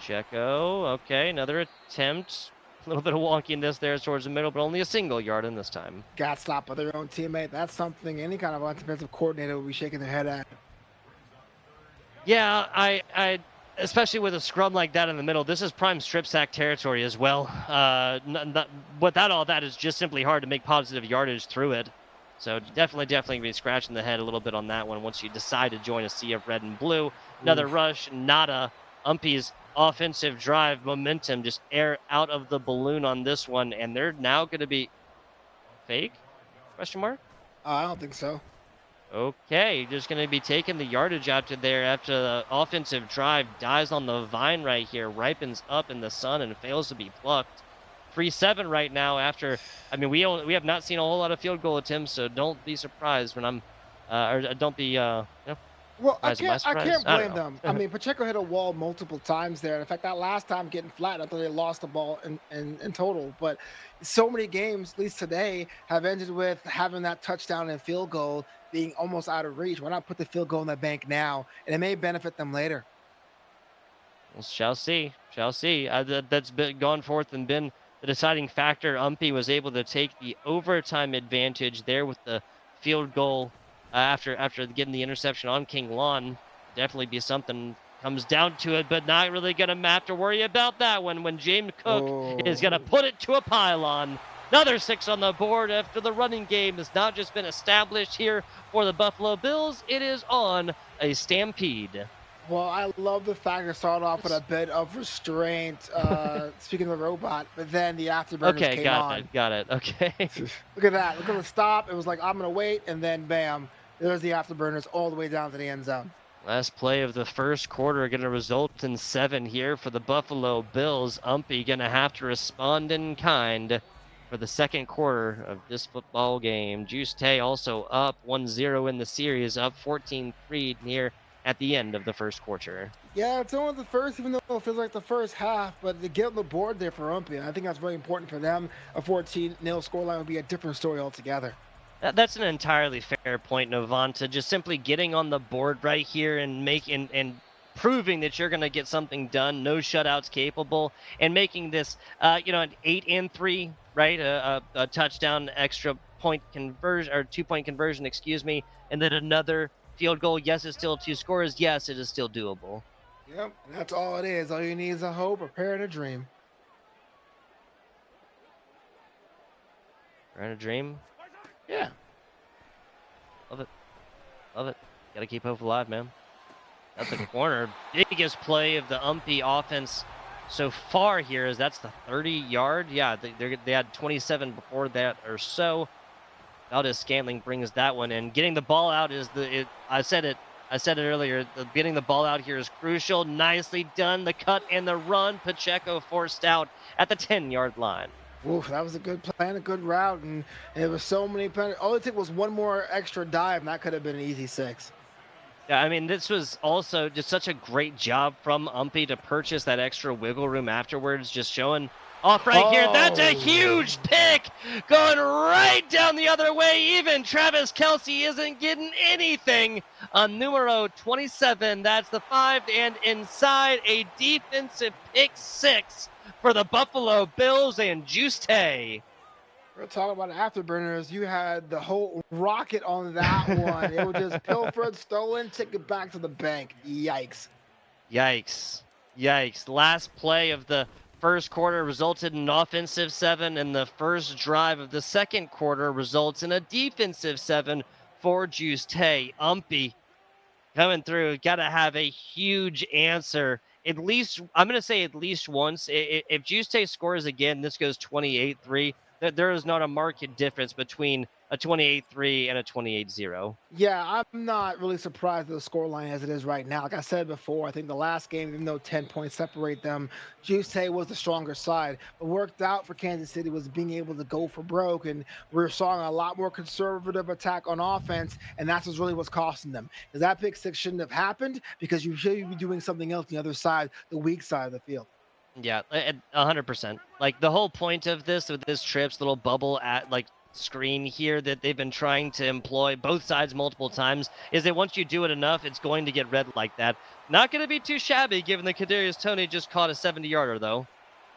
Speaker 1: Checo, okay, another attempt. A little bit of wonkiness there towards the middle, but only a single yard in this time.
Speaker 2: Got stopped by their own teammate. That's something any kind of defensive coordinator would be shaking their head at.
Speaker 1: Yeah, especially with a scrum like that in the middle, this is prime strip sack territory as well. Without all that, it's just simply hard to make positive yardage through it. So definitely be scratching the head a little bit on that one once you decide to join a sea of red and blue. Another
Speaker 2: Oof.
Speaker 1: rush, nada. Umpy's offensive drive momentum just air out of the balloon on this one, and they're now going to be fake? Question mark?
Speaker 2: I don't think so.
Speaker 1: Okay, just going to be taking the yardage out to there after the offensive drive dies on the vine right here, ripens up in the sun and fails to be plucked. 3-7 right now after, I mean, we have not seen a whole lot of field goal attempts, so don't be surprised when or don't be,
Speaker 2: Well, I
Speaker 1: surprised. Am I
Speaker 2: can't. I
Speaker 1: surprised?
Speaker 2: can't
Speaker 1: I
Speaker 2: blame
Speaker 1: don't
Speaker 2: them. I
Speaker 1: know.
Speaker 2: mean, Pacheco hit a wall multiple times there. In fact, that last time getting flat, I thought they lost the ball in total. But so many games, at least today, have ended with having that touchdown and field goal being almost out of reach. Why not put the field goal in the bank now, and it may benefit them later.
Speaker 1: Well, shall see. Shall see. That's been gone forth and been the deciding factor. Umpy was able to take the overtime advantage there with the field goal after getting the interception on King Lawn. Definitely be something comes down to it, but not really gonna have to worry about that one when James Cook is
Speaker 2: Oh,
Speaker 1: gonna put it to a pylon. Another 6 on the board after the running game has not just been established here for the Buffalo Bills. It is on a stampede.
Speaker 2: well, I love the fact it started off with a bit of restraint. Speaking of the robot, but then the afterburners
Speaker 1: Okay,
Speaker 2: came
Speaker 1: got
Speaker 2: on.
Speaker 1: it, got it. Okay.
Speaker 2: Look at that. Look at the stop. It was like, I'm going to wait. And then, bam, there's the afterburners all the way down to the end zone.
Speaker 1: Last play of the first quarter going to result in 7 here for the Buffalo Bills. Umpy going to have to respond in kind for the second quarter of this football game. Juixetae also up 1-0 in the series, up 14-3 near at the end of the first quarter.
Speaker 2: Yeah, it's only the first, even though it feels like the first half, but to get on the board there for Umpy, I think that's very important for them. A 14-0 scoreline would be a different story altogether.
Speaker 1: That's an entirely fair point, Novanta. Just simply getting on the board right here and making and proving that you're going to get something done, no shutouts capable, and making this, an 8-3, right? A touchdown, extra point conversion or 2-point conversion, excuse me, and then another field goal. Yes, it's still 2 scores. Yes, it is still doable.
Speaker 2: Yep, and that's all it is. All you need is a hope, a prayer, and a dream.
Speaker 1: Right, a dream.
Speaker 2: Yeah.
Speaker 1: Love it. Love it. Got to keep hope alive, man. At the corner, biggest play of the Umpy offense so far here is that's the 30-yard. Yeah, they had 27 before that or so. Valdez Scantling brings that one in. Getting the ball out is I said it earlier. Getting the ball out here is crucial. Nicely done. The cut and the run. Pacheco forced out at the 10-yard line.
Speaker 2: Oof, that was a good plan, a good route, and it was so many. All it took was one more extra dive, and that could have been an easy 6.
Speaker 1: Yeah, I mean, this was also just such a great job from Umpy to purchase that extra wiggle room afterwards, just showing off right here. That's a
Speaker 2: Oh,
Speaker 1: huge pick going right down the other way. Even Travis Kelsey isn't getting anything on numero 27. That's the 5 and inside a defensive pick 6 for the Buffalo Bills and Juixetae.
Speaker 2: we're talking about afterburners. You had the whole rocket on that one. It was just pilfered, stolen, take it back to the bank. Yikes.
Speaker 1: Yikes. Yikes. Last play of the first quarter resulted in an offensive 7, and the first drive of the second quarter results in a defensive 7 for Juixetae. Umpy coming through. Got to have a huge answer. At least, I'm going to say at least once. If Juixetae scores again, this goes 28-3. there is not a marked difference between a 28-3 and a 28-0.
Speaker 2: Yeah, I'm not really surprised at the scoreline as it is right now. Like I said before, I think the last game, even though 10 points separate them, Juixetae was the stronger side. What worked out for Kansas City was being able to go for broke, and we're seeing a lot more conservative attack on offense, and that's what's costing them. Because that pick six shouldn't have happened because you should be doing something else on the other side, the weak side of the field.
Speaker 1: Yeah, 100%. Like the whole point of this with this trips little bubble at like screen here that they've been trying to employ both sides multiple times is that once you do it enough, it's going to get red like that. Not going to be too shabby given that Kadarius Toney just caught a 70-yarder though.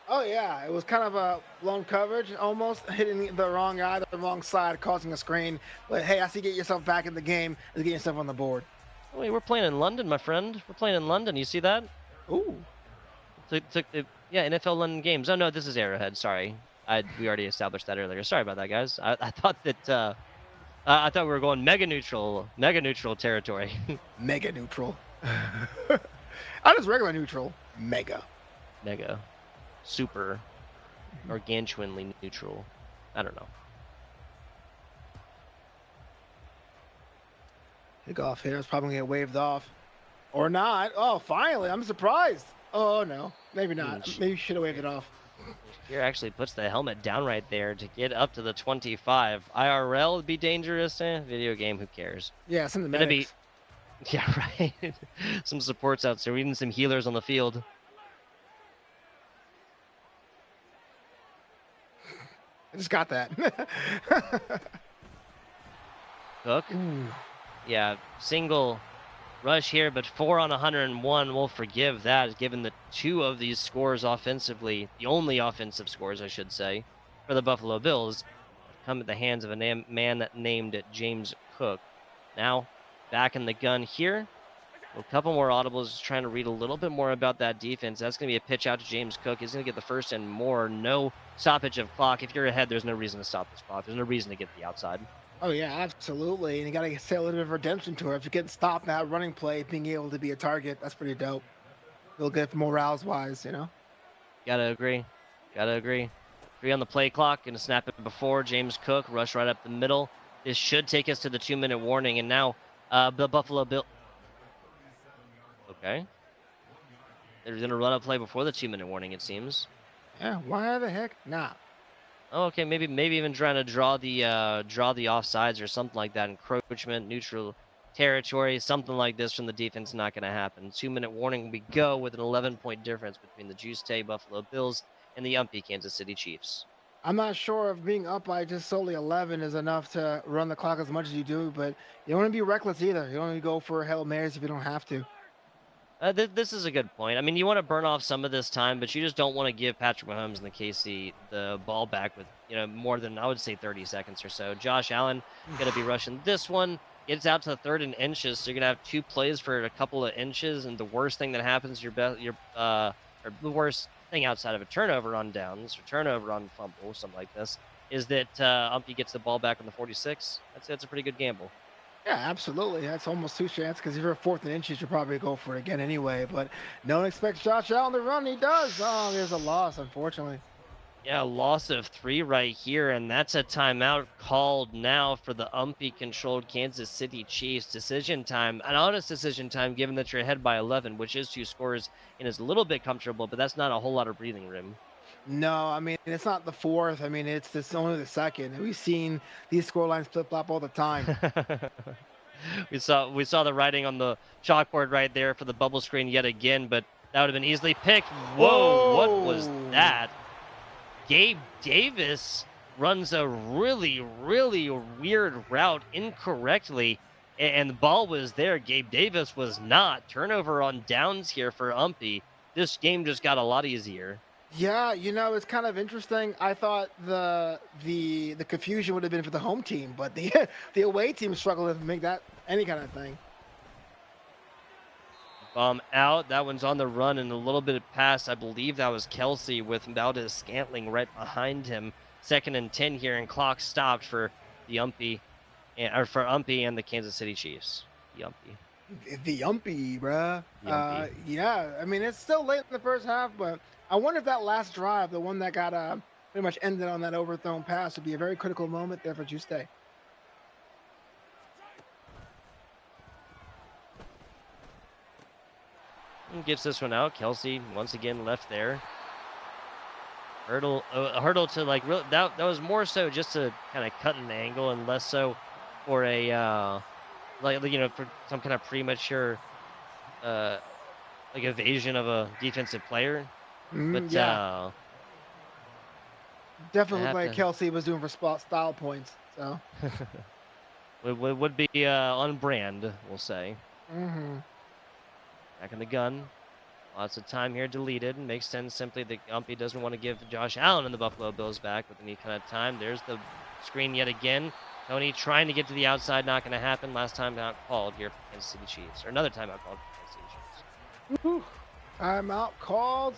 Speaker 2: Oh yeah, it was kind of a blown coverage, almost hitting the wrong guy, the wrong side, causing a screen. But hey, I see get yourself back in the game and get yourself on the board.
Speaker 1: Wait, we're playing in London, my friend. We're playing in London. You see that?
Speaker 2: Ooh.
Speaker 1: Took the yeah NFL London games. Oh no, this is Arrowhead. Sorry, we already established that earlier. Sorry about that, guys. I thought that I thought we were going mega neutral territory.
Speaker 2: Mega neutral. I just regular neutral. Mega.
Speaker 1: Mega, super, gargantuanly neutral. I don't know.
Speaker 2: Kick off here. It's probably gonna get waved off. Or not. Oh, finally. I'm surprised. Oh no. Maybe not. Maybe you should have waved it off.
Speaker 1: Here actually puts the helmet down right there to get up to the 25. IRL would be dangerous. Video game, who cares?
Speaker 2: Yeah, some of the
Speaker 1: Gonna be,
Speaker 2: medics.
Speaker 1: yeah, right. Some supports out there. We need some healers on the field.
Speaker 2: I just got that.
Speaker 1: Cook.
Speaker 2: Ooh.
Speaker 1: Yeah, single rush here, but 4 on 101. We'll forgive that, given the two of these scores offensively, the only offensive scores, I should say, for the Buffalo Bills, come at the hands of a man named James Cook. Now, back in the gun here. A couple more audibles, trying to read a little bit more about that defense. That's going to be a pitch out to James Cook. He's going to get the first and more. No stoppage of clock. If you're ahead, there's no reason to stop this clock. There's no reason to get the outside.
Speaker 2: Oh yeah, absolutely. And you gotta say a little bit of redemption to her. If you're getting stopped that running play, being able to be a target, that's pretty dope. Feel good for morals wise, you know?
Speaker 1: Gotta agree. Gotta agree. 3 on the play clock. Gonna snap it before James Cook. Rush right up the middle. This should take us to the 2-minute warning. And now the Buffalo Bill. Okay. They're gonna run a play before the 2-minute warning, it seems.
Speaker 2: Yeah, why the heck not?
Speaker 1: Oh, okay, maybe even trying to draw the offsides or something like that. Encroachment, neutral territory, something like this from the defense. Not going to happen. 2-minute warning. We go with an 11-point difference between the Juixetae Buffalo Bills and the Umpy Kansas City Chiefs.
Speaker 2: I'm not sure if being up by just solely 11 is enough to run the clock as much as you do, but you don't want to be reckless either. You don't want to go for Hail Marys if you don't have to.
Speaker 1: This is a good point. I mean, you want to burn off some of this time, but you just don't want to give Patrick Mahomes and the KC the ball back with, more than, I would say, 30 seconds or so. Josh Allen going to be rushing this one. Gets out to the 3rd and inches, so you're going to have 2 plays for a couple of inches, and the worst thing that happens, or the worst thing outside of a turnover on downs, or turnover on fumble, something like this, is that Umpy gets the ball back on the 46. That's a pretty good gamble.
Speaker 2: Yeah, absolutely. That's almost 2 chances because if you're 4th and inches, you'll probably go for it again anyway. But no one expects Josh Allen to run. He does. Oh, there's a loss, unfortunately.
Speaker 1: Yeah, loss of 3 right here, and that's a timeout called now for the Umpy-controlled Kansas City Chiefs. Decision time, an honest decision time, given that you're ahead by 11, which is 2 scores and is a little bit comfortable, but that's not a whole lot of breathing room.
Speaker 2: No, I mean, it's not the 4th. I mean, it's only the 2nd. We've seen these score lines flip-flop all the time.
Speaker 1: we saw the writing on the chalkboard right there for the bubble screen yet again, but that would have been easily picked. Whoa, what was that? Gabe Davis runs a really, really weird route incorrectly, and the ball was there. Gabe Davis was not. Turnover on downs here for Umpy. This game just got a lot easier.
Speaker 2: Yeah, it's kind of interesting. I thought the confusion would have been for the home team, but the the away team struggled to make that any kind of thing.
Speaker 1: Bomb out. That one's on the run and a little bit of pass. I believe that was Kelsey with Valdez Scantling right behind him. 2nd and 10 here, and clock stopped for the Umpy, for Umpy and the Kansas City Chiefs. The Umpy.
Speaker 2: The Umpy, bruh.
Speaker 1: The Umpy.
Speaker 2: Yeah, I mean, it's still late in the first half, but I wonder if that last drive, the one that got pretty much ended on that overthrown pass. Would be a very critical moment there for Juixetae.
Speaker 1: And gives this one out. Kelsey once again left there. A hurdle to like real that was more so just to kind of cut an angle and less so for a for some kind of premature uh like evasion of a defensive player. But
Speaker 2: Yeah,
Speaker 1: I
Speaker 2: definitely looked
Speaker 1: have
Speaker 2: like
Speaker 1: to
Speaker 2: Kelsey was doing for spot style points. So.
Speaker 1: would be on brand, we'll say.
Speaker 2: Mm-hmm.
Speaker 1: Back in the gun. Lots of time here deleted. Makes sense simply that Umpy doesn't want to give Josh Allen and the Buffalo Bills back with any kind of time. There's the screen yet again. Tony trying to get to the outside, not going to happen. Last time out called here for Kansas City Chiefs. Or another timeout called for Kansas City Chiefs.
Speaker 2: Whew. Timeout called.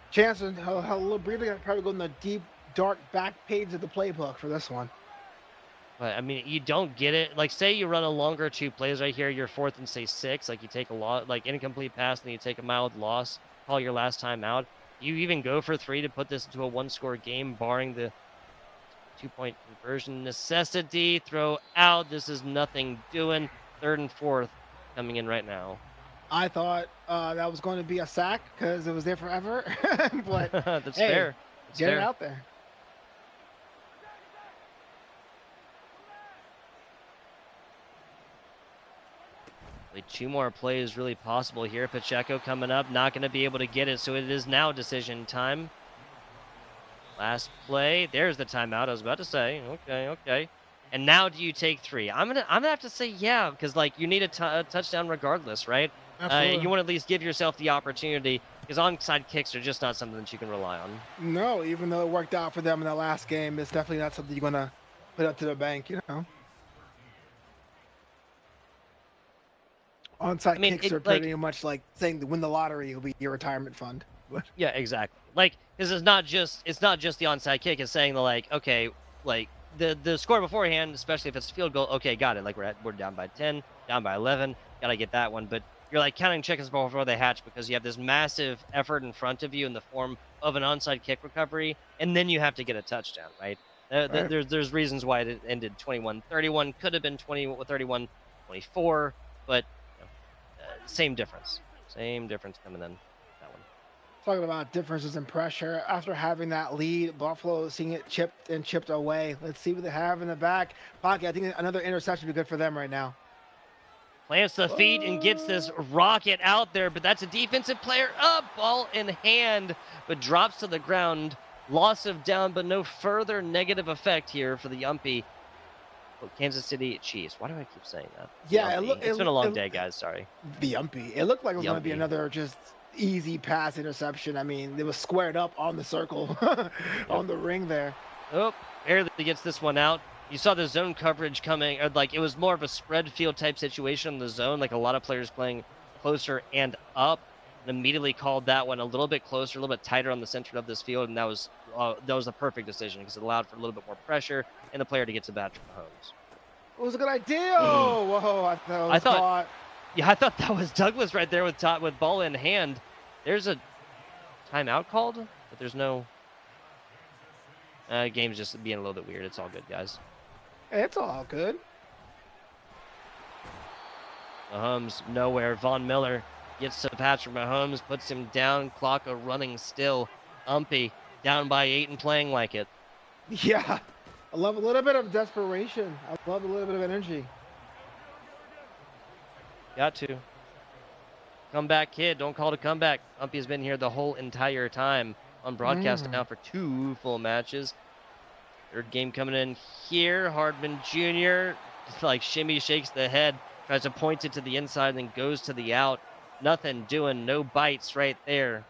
Speaker 2: Chance a little breather. Probably go in the deep, dark back page of the playbook for this one.
Speaker 1: But, I mean, you don't get it. Like, say you run a longer 2 plays right here. You're 4th and, say, 6. Like, you take a lot, like, incomplete pass, and you take a mild loss. Call your last time out. You even go for 3 to put this into a 1-score game, barring the 2-point conversion necessity. Throw out. This is nothing doing. 3rd and 4th coming in right now.
Speaker 2: I thought that was going to be a sack because it was there forever. But
Speaker 1: That's
Speaker 2: hey,
Speaker 1: fair. That's
Speaker 2: get
Speaker 1: fair.
Speaker 2: it out there.
Speaker 1: Only 2 more plays really possible here. Pacheco coming up, not going to be able to get it, so it is now decision time. Last play. There's the timeout. I was about to say. Okay. And now do you take 3? I'm gonna have to say yeah, because like you need a touchdown regardless, right?
Speaker 2: Absolutely.
Speaker 1: You want to at least give yourself the opportunity, because onside kicks are just not something that you can rely on.
Speaker 2: No, even though it worked out for them in the last game, it's definitely not something you're gonna put up to the bank. Onside kicks are pretty much like saying to win the lottery will be your retirement fund.
Speaker 1: Yeah, exactly. Like, because it's not just the onside kick. It's saying like, okay, like the score beforehand, especially if it's a field goal. Okay, got it. Like we're down by 10, down by 11. Gotta get that one. But you're like counting chickens before they hatch, because you have this massive effort in front of you in the form of an onside kick recovery, and then you have to get a touchdown, right?
Speaker 2: Right.
Speaker 1: There's reasons why it ended 21-31. Could have been 31-24, but same difference. Same difference coming in that one.
Speaker 2: Talking about differences in pressure. After having that lead, Buffalo seeing it chipped away. Let's see what they have in the back pocket. I think another interception would be good for them right now.
Speaker 1: Plants the feet and gets this rocket out there, but that's a defensive player up, ball in hand, but drops to the ground. Loss of down, but no further negative effect here for the Umpy. Oh, Kansas City Chiefs. Why do I keep saying that?
Speaker 2: Yeah,
Speaker 1: it's been a long day, guys. Sorry.
Speaker 2: The Umpy. It looked like it was going to be
Speaker 1: Umpy.
Speaker 2: another just easy pass interception. I mean, it was squared up on the circle, on the ring there.
Speaker 1: Oh, barely gets this one out. You saw the zone coverage coming, or like it was more of a spread field type situation in the zone, like a lot of players playing closer and up, and immediately called that one a little bit closer, a little bit tighter on the center of this field, and that was a perfect decision because it allowed for a little bit more pressure and the player to get to Patrick Mahomes.
Speaker 2: It was a good idea. Oh, whoa! I thought
Speaker 1: that was Douglas right there with ball in hand. There's a timeout called, but there's no. Game's just being a little bit weird. It's all good, guys.
Speaker 2: It's all good.
Speaker 1: Mahomes nowhere. Von Miller gets to Patrick Mahomes, puts him down. Clock running still. Umpy down by 8 and playing like it.
Speaker 2: Yeah, I love a little bit of desperation. I love a little bit of energy.
Speaker 1: Got to. Comeback kid. Don't call it a comeback. Umpy's been here the whole entire time on broadcast now for 2 full matches. 3rd game coming in here. Hardman Jr. like shimmy shakes the head, tries to point it to the inside, and then goes to the out. Nothing doing, no bites right there.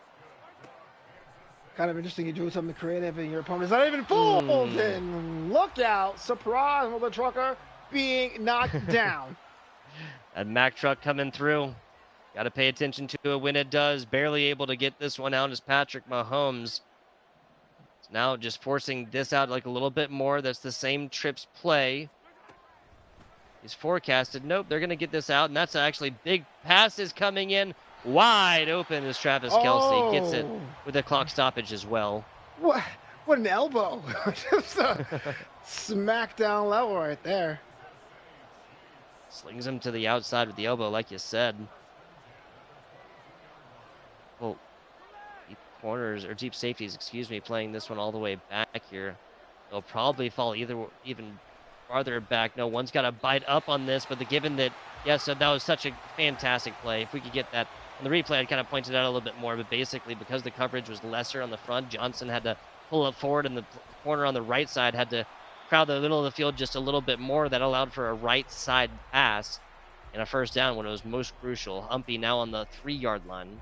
Speaker 2: Kind of interesting. You do something creative and your opponent's not even fooled. And look out. Surprise, mother trucker being knocked down.
Speaker 1: That Mack truck coming through. Got to pay attention to it when it does. Barely able to get this one out is Patrick Mahomes. Now just forcing this out like a little bit more. That's the same trips play. He's forecasted. Nope, they're going to get this out. And that's actually big passes coming in. Wide open as Travis Kelce gets it with a clock stoppage as well.
Speaker 2: What an elbow! Just a smackdown level right there.
Speaker 1: Slings him to the outside with the elbow, like you said. Well, deep corners or deep safeties, excuse me, playing this one all the way back here. They'll probably fall even farther back. No, one's got to bite up on this, but given that, yeah, so that was such a fantastic play. If we could get that on the replay, I'd kind of pointed out a little bit more, but basically because the coverage was lesser on the front, Johnson had to pull up forward, and the corner on the right side had to crowd the middle of the field just a little bit more. That allowed for a right side pass and a first down when it was most crucial. Umpy now on the 3-yard line.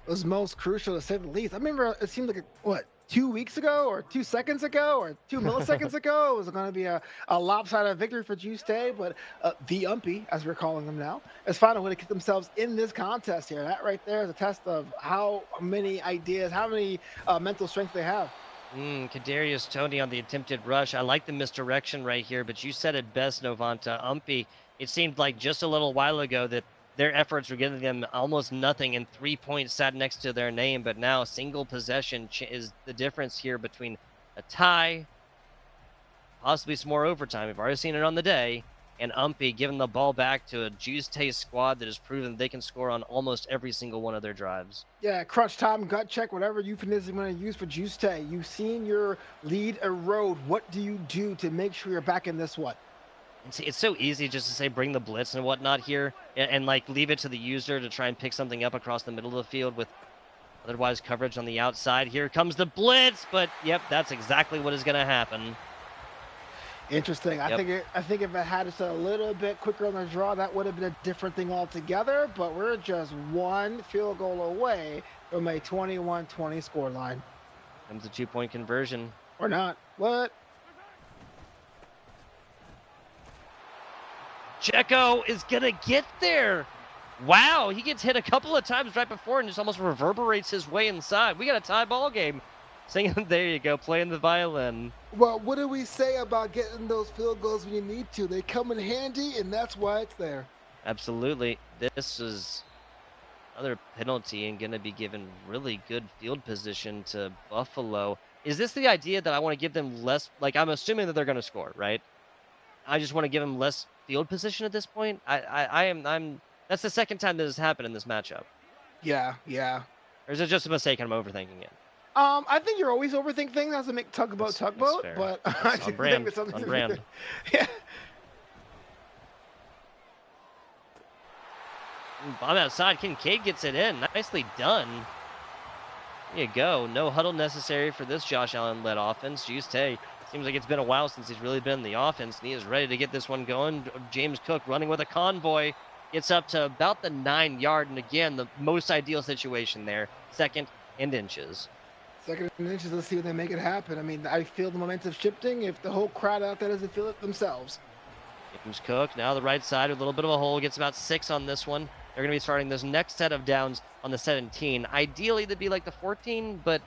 Speaker 2: It was most crucial to say the least. I remember it seemed like, what, 2 weeks ago or 2 seconds ago or 2 milliseconds ago, it was going to be a lopsided victory for Juixetae, but the Umpy, as we're calling them now, is finding a way to get themselves in this contest here. That right there is a test of how many ideas, how many mental strength they have.
Speaker 1: Kadarius Toney on the attempted rush. I like the misdirection right here, but you said it best, Novanta. Umpy, it seemed like just a little while ago that their efforts were giving them almost nothing, and 3 points sat next to their name, but now single possession is the difference here between a tie, possibly some more overtime. We've already seen it on the day, and Umpy giving the ball back to a Juixetae squad that has proven they can score on almost every single one of their drives.
Speaker 2: Yeah, crunch time, gut check, whatever euphemism you want to use for Juixetae. You've seen your lead erode. What do you do to make sure you're back in this one?
Speaker 1: It's so easy just to say bring the blitz and whatnot here, and like leave it to the user to try and pick something up across the middle of the field with otherwise coverage on the outside. Here comes the blitz, but yep, that's exactly what is going to happen.
Speaker 2: Interesting.
Speaker 1: Yep.
Speaker 2: I think if it had just a little bit quicker on the draw, that would have been a different thing altogether. But we're just one field goal away from a 21-20 scoreline.
Speaker 1: Comes a 2-point conversion.
Speaker 2: Or not. What?
Speaker 1: Checo is going to get there. Wow, he gets hit a couple of times right before and just almost reverberates his way inside. We got a tie ball game. Singing, there you go, playing the violin.
Speaker 2: Well, what do we say about getting those field goals when you need to? They come in handy, and that's why it's there.
Speaker 1: Absolutely. This is another penalty and going to be given really good field position to Buffalo. Is this the idea that I want to give them less? Like, I'm assuming that they're going to score, right? I just want to give them less field position at this point. That's the second time this has happened in this matchup.
Speaker 2: Yeah, yeah.
Speaker 1: Or is it just a mistake and I'm overthinking it?
Speaker 2: I think you're always overthinking things. That's a make tugboat, but I
Speaker 1: on brand.
Speaker 2: think it's
Speaker 1: On brand.
Speaker 2: Yeah.
Speaker 1: Bomb outside. Kincaid gets it in. Nicely done. There you go. No huddle necessary for this Josh Allen-led offense. Juixetae, seems like it's been a while since he's really been in the offense, and he is ready to get this one going. James Cook running with a convoy. Gets up to about the 9-yard, and again, the most ideal situation there. 2nd and inches.
Speaker 2: 2nd and inches. Let's see if they make it happen. I mean, I feel the momentum shifting if the whole crowd out there doesn't feel it themselves.
Speaker 1: James Cook, now the right side, with a little bit of a hole, gets about 6 on this one. They're going to be starting this next set of downs on the 17. Ideally, they'd be like the 14, but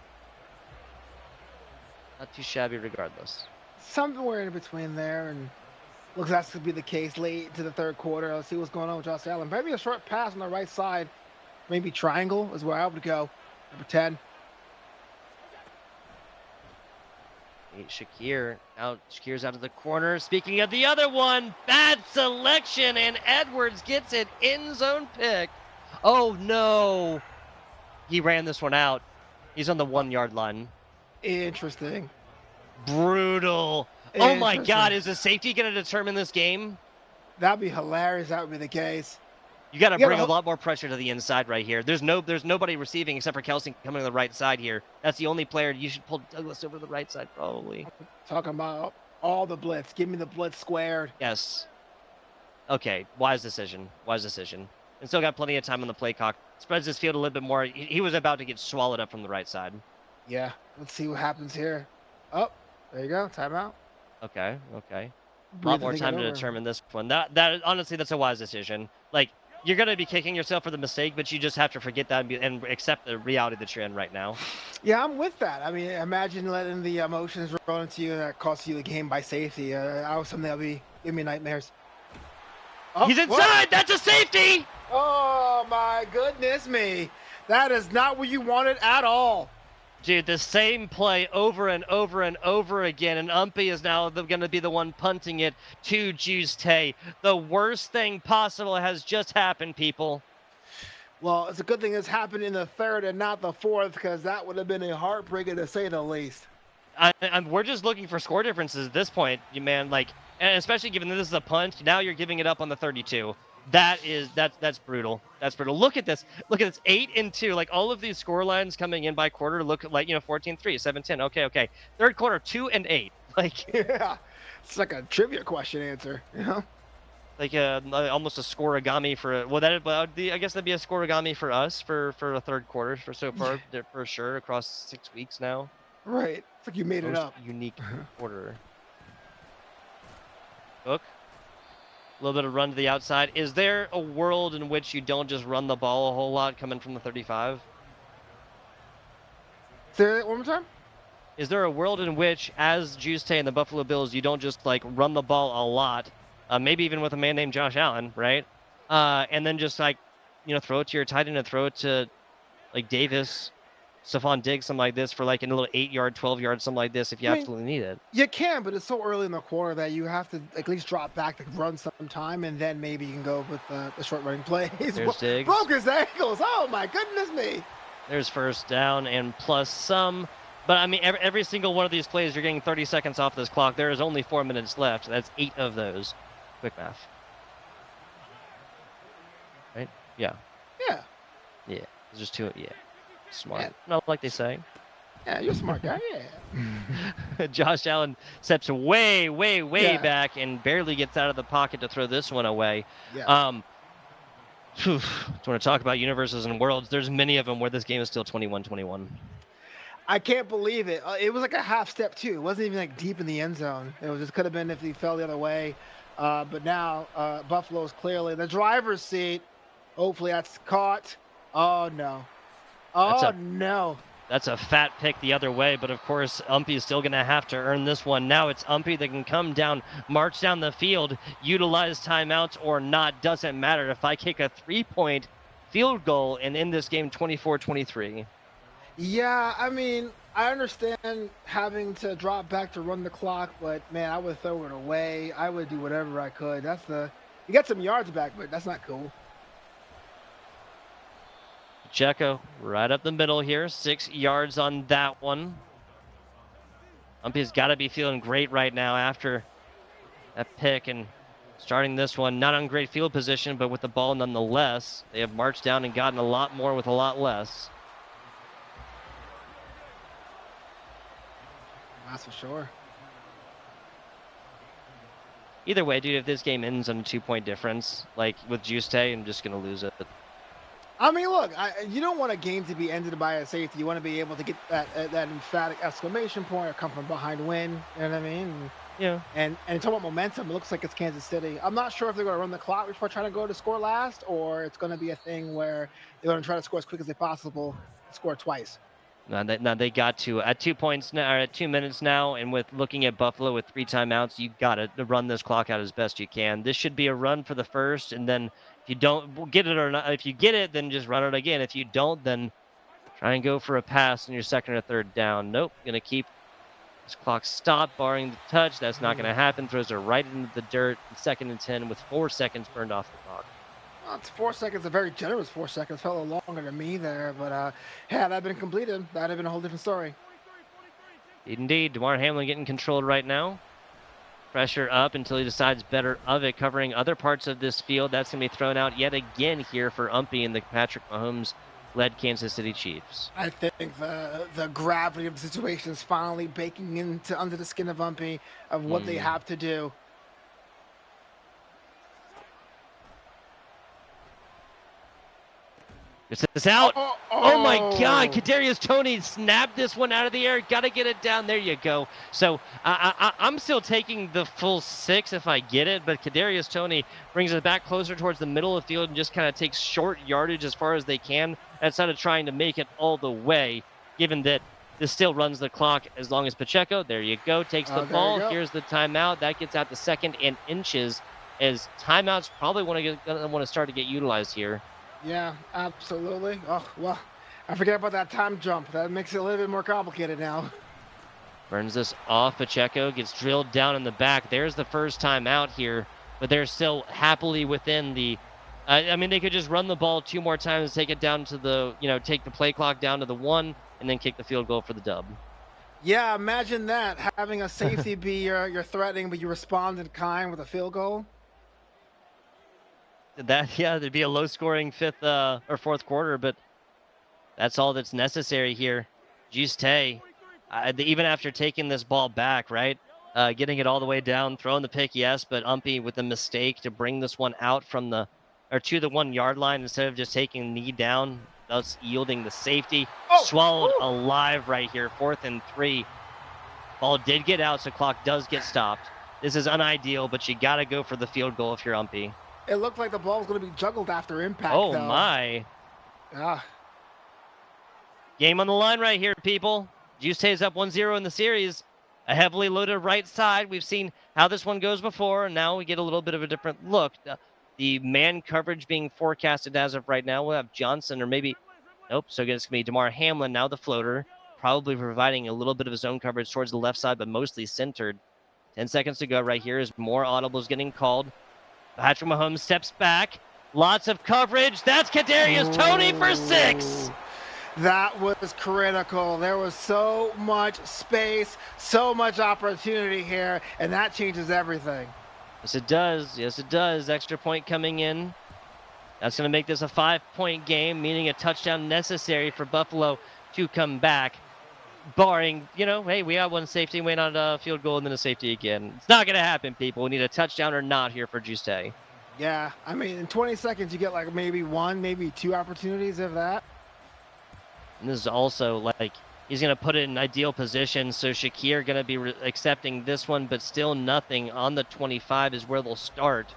Speaker 1: not too shabby regardless.
Speaker 2: Somewhere in between there, and looks like that's going to be the case late to the 3rd quarter. Let's see what's going on with Josh Allen. Maybe a short pass on the right side. Maybe triangle is where I would go. Number 10.
Speaker 1: Shakir. Now Shakir's out of the corner. Speaking of the other one, bad selection, and Edwards gets an end zone pick. Oh, no. He ran this one out. He's on the 1-yard line.
Speaker 2: Interesting.
Speaker 1: Brutal. Oh, my God. Is the safety going to determine this game?
Speaker 2: That'd be hilarious. That would be the case.
Speaker 1: You got to bring a lot more pressure to the inside right here. There's nobody receiving except for Kelsey coming to the right side here. That's the only player. You should pull Douglas over to the right side, probably.
Speaker 2: Talking about all the blitz. Give me the blitz squared.
Speaker 1: Yes. Okay. Wise decision. Wise decision. And still got plenty of time on the play clock. Spreads his field a little bit more. He was about to get swallowed up from the right side.
Speaker 2: Yeah. Let's see what happens here. Oh, there you go. Timeout.
Speaker 1: Okay. Okay. A lot more time to determine this one. That honestly, that's a wise decision. Like, you're going to be kicking yourself for the mistake, but you just have to forget that and accept the reality that you're in right now.
Speaker 2: Yeah, I'm with that. I mean, imagine letting the emotions roll into you that cost you the game by safety. That was something that'll give me nightmares.
Speaker 1: Oh, he's inside! What? That's a safety!
Speaker 2: Oh, my goodness me. That is not what you wanted at all.
Speaker 1: Dude, the same play over and over and over again, and Umpy is now going to be the one punting it to Juixetae. The worst thing possible has just happened, people.
Speaker 2: Well, it's a good thing this happened in the third and not the fourth, because that would have been a heartbreaker to say the least.
Speaker 1: We're just looking for score differences at this point, you man. Like, and especially given that this is a punt, now you're giving it up on the 32. That's brutal. That's brutal. Look at this. Look at this. 8-2. Like all of these score lines coming in by quarter look like 14-3, 7-10. Okay. Third quarter 2-8. Like
Speaker 2: Yeah, it's like a trivia question answer.
Speaker 1: like almost a scoreagami for I guess that'd be a scoreagami for us for a third quarter for so far for sure across 6 weeks now.
Speaker 2: Right. It's like you made it
Speaker 1: Most
Speaker 2: up.
Speaker 1: unique quarter. Hook. A little bit of run to the outside. Is there a world in which you don't just run the ball a whole lot coming from the 35?
Speaker 2: Say that one more time.
Speaker 1: Is there a world in which, as Juixetae and the Buffalo Bills, you don't just like run the ball a lot, maybe even with a man named Josh Allen, right? And then just like, throw it to your tight end and throw it to like Davis, Stephon Diggs, something like this for like a little 8-yard, 12-yard, something like this if you absolutely need it.
Speaker 2: You can, but it's so early in the quarter that you have to at least drop back to run some time, and then maybe you can go with the short running plays.
Speaker 1: There's Diggs.
Speaker 2: Broke his ankles. Oh my goodness me.
Speaker 1: There's first down and plus some. But I mean, every single one of these plays, you're getting 30 seconds off this clock. There is only 4 minutes left. That's 8 of those. Quick math. Right? Yeah.
Speaker 2: Yeah.
Speaker 1: Yeah. It's just 2. Yeah. Smart.
Speaker 2: Yeah.
Speaker 1: Not like they say.
Speaker 2: Yeah, you're a smart guy. Yeah.
Speaker 1: Josh Allen steps way back and barely gets out of the pocket to throw this one away.
Speaker 2: Yeah.
Speaker 1: Do you want to talk about universes and worlds? There's many of them where this game is still 21-21.
Speaker 2: I can't believe it. It was like a half step too. It wasn't even like deep in the end zone. It was just could have been if he fell the other way. But now Buffalo's clearly the driver's seat. Hopefully that's caught. Oh no. No.
Speaker 1: That's a fat pick the other way, but of course, Umpy is still going to have to earn this one. Now it's Umpy that can come down, march down the field, utilize timeouts or not. Doesn't matter if I kick a 3-point field goal and end this game 24-23.
Speaker 2: Yeah, I mean, I understand having to drop back to run the clock, but man, I would throw it away. I would do whatever I could. You got some yards back, but that's not cool.
Speaker 1: Pacheco right up the middle here, 6 yards on that one. Umpy's got to be feeling great right now after that pick and starting this one. Not on great field position, but with the ball nonetheless. They have marched down and gotten a lot more with a lot less.
Speaker 2: That's for sure.
Speaker 1: Either way, dude, if this game ends on a 2-point difference, like with Juixetae, I'm just going to lose it.
Speaker 2: I mean, look, you don't want a game to be ended by a safety. You want to be able to get that emphatic exclamation point or come from behind win. You know what I mean?
Speaker 1: Yeah.
Speaker 2: And talking about momentum, it looks like it's Kansas City. I'm not sure if they're going to run the clock before trying to go to score last, or it's going to be a thing where they're going to try to score as quick as they possible, score twice.
Speaker 1: Now they got to at 2 points now, or at 2 minutes now, and with looking at Buffalo with 3 timeouts, you got to run this clock out as best you can. This should be a run for the first, and then if you don't get it or not, if you get it, then just run it again. If you don't, then try and go for a pass in your second or third down. Nope, gonna keep this clock stopped, barring the touch. That's not gonna happen. Throws her right into the dirt. 2nd and 10 with 4 seconds burned off the clock.
Speaker 2: Well, it's 4 seconds, a very generous 4 seconds. Felt a little longer to me there, but had that been completed, that'd have been a whole different story.
Speaker 1: Indeed, DeMar Hamlin getting controlled right now. Pressure up until he decides better of it, covering other parts of this field. That's going to be thrown out yet again here for Umpy and the Patrick Mahomes-led Kansas City Chiefs.
Speaker 2: I think the gravity of the situation is finally baking into under the skin of Umpy of what they have to do.
Speaker 1: It's out. Oh my God! Kadarius Toney snapped this one out of the air. Got to get it down. There you go. So I'm still taking the full 6 if I get it, but Kadarius Toney brings it back closer towards the middle of the field and just kind of takes short yardage as far as they can instead of trying to make it all the way. Given that this still runs the clock as long as Pacheco. There you go. Takes the ball. Here's the timeout. That gets out to 2nd and inches, as timeouts probably want to start to get utilized here.
Speaker 2: Yeah, absolutely. Oh, well, I forget about that time jump. That makes it a little bit more complicated now.
Speaker 1: Burns this off. Pacheco gets drilled down in the back. There's the first time out here, but they're still happily within the. I mean, they could just run the ball 2 more times, take it down to the, take the play clock down to the 1, and then kick the field goal for the dub.
Speaker 2: Yeah, imagine that, having a safety be your threatening, but you respond in kind with a field goal.
Speaker 1: There'd be a low-scoring fifth or fourth quarter, but that's all that's necessary here. Juixetae, even after taking this ball back, right, getting it all the way down, throwing the pick, yes, but Umpy with a mistake to bring this one out to the 1-yard line instead of just taking the knee down, thus yielding the safety. Swallowed alive right here, 4th and 3. Ball did get out, so clock does get stopped. This is unideal, but you got to go for the field goal if you're Umpy.
Speaker 2: It looked like the ball was going to be juggled after impact.
Speaker 1: Oh,
Speaker 2: though.
Speaker 1: my.
Speaker 2: Ah.
Speaker 1: Game on the line right here, people. Juixetae is up 1-0 in the series. A heavily loaded right side. We've seen how this one goes before, and now we get a little bit of a different look. The man coverage being forecasted as of right now, we'll have Johnson or maybe... Nope, so it's going to be DeMar Hamlin, now the floater, probably providing a little bit of his own coverage towards the left side, but mostly centered. 10 seconds to go right here as more audibles getting called. Patrick Mahomes steps back. Lots of coverage. That's Kadarius Toney for 6.
Speaker 2: That was critical. There was so much space, so much opportunity here, and that changes everything.
Speaker 1: Yes, it does. Yes, it does. Extra point coming in. That's going to make this a 5-point game, meaning a touchdown necessary for Buffalo to come back. Barring, hey, we got one safety, wait on a field goal, and then a safety again. It's not going to happen, people. We need a touchdown or not here for Juixetae.
Speaker 2: Yeah, I mean, in 20 seconds, you get like maybe 1, maybe 2 opportunities of that.
Speaker 1: And this is also like, he's going to put it in ideal position, so Shakir going to be accepting this one, but still nothing on the 25 is where they'll start.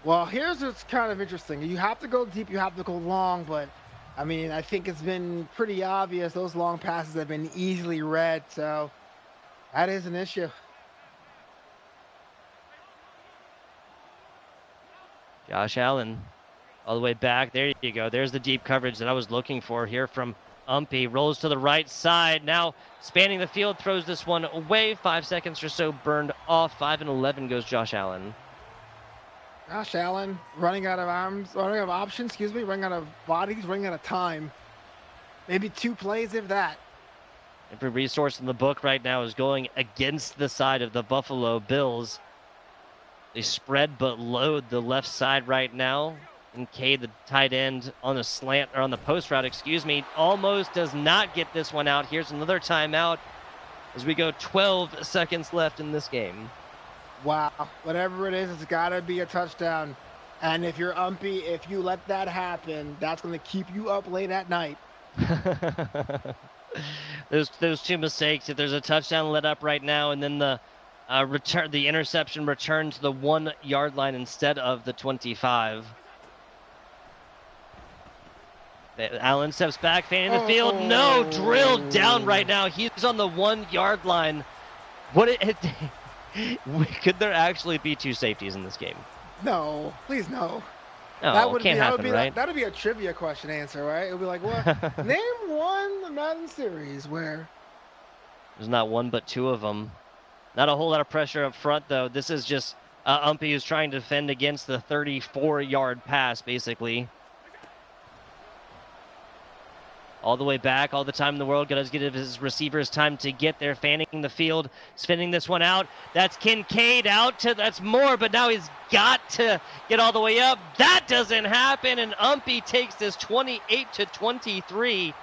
Speaker 2: Well, here's what's kind of interesting. You have to go deep, you have to go long, but I mean, I think it's been pretty obvious those long passes have been easily read, so that is an issue.
Speaker 1: Josh Allen all the way back. There you go. There's the deep coverage that I was looking for here from Umpy. Rolls to the right side. Now spanning the field, throws this one away. 5 seconds or so burned off. 5 and 11 goes Josh Allen.
Speaker 2: Josh Allen running out of running out of options, running out of bodies, running out of time. Maybe 2 plays, if that.
Speaker 1: Every resource in the book right now is going against the side of the Buffalo Bills. They spread but load the left side right now. And K, the tight end on the slant, or on the post route, almost does not get this one out. Here's another timeout as we go 12 seconds left in this game.
Speaker 2: Wow, whatever it is, it's got to be a touchdown. And if you're Umpy, if you let that happen, that's going to keep you up late at night.
Speaker 1: Those 2 mistakes. If there's a touchdown let up right now, and then the interception returned to the 1-yard line instead of the 25. Allen steps back, fanning the field. No, drilled down right now. He's on the 1-yard line. Could there actually be 2 safeties in this game?
Speaker 2: No, please no.
Speaker 1: No, can't happen, right?
Speaker 2: That'd be a trivia question answer, right? It would be like, what? Name one Madden series where
Speaker 1: there's not 1 but 2 of them. Not a whole lot of pressure up front, though. This is just Umpy who's trying to defend against the 34-yard pass, basically. All the way back, all the time in the world. Got to give his receivers time to get there. Fanning the field, spinning this one out. That's Kincaid out to, that's more, but now he's got to get all the way up. That doesn't happen, and Umpy takes this 28-23.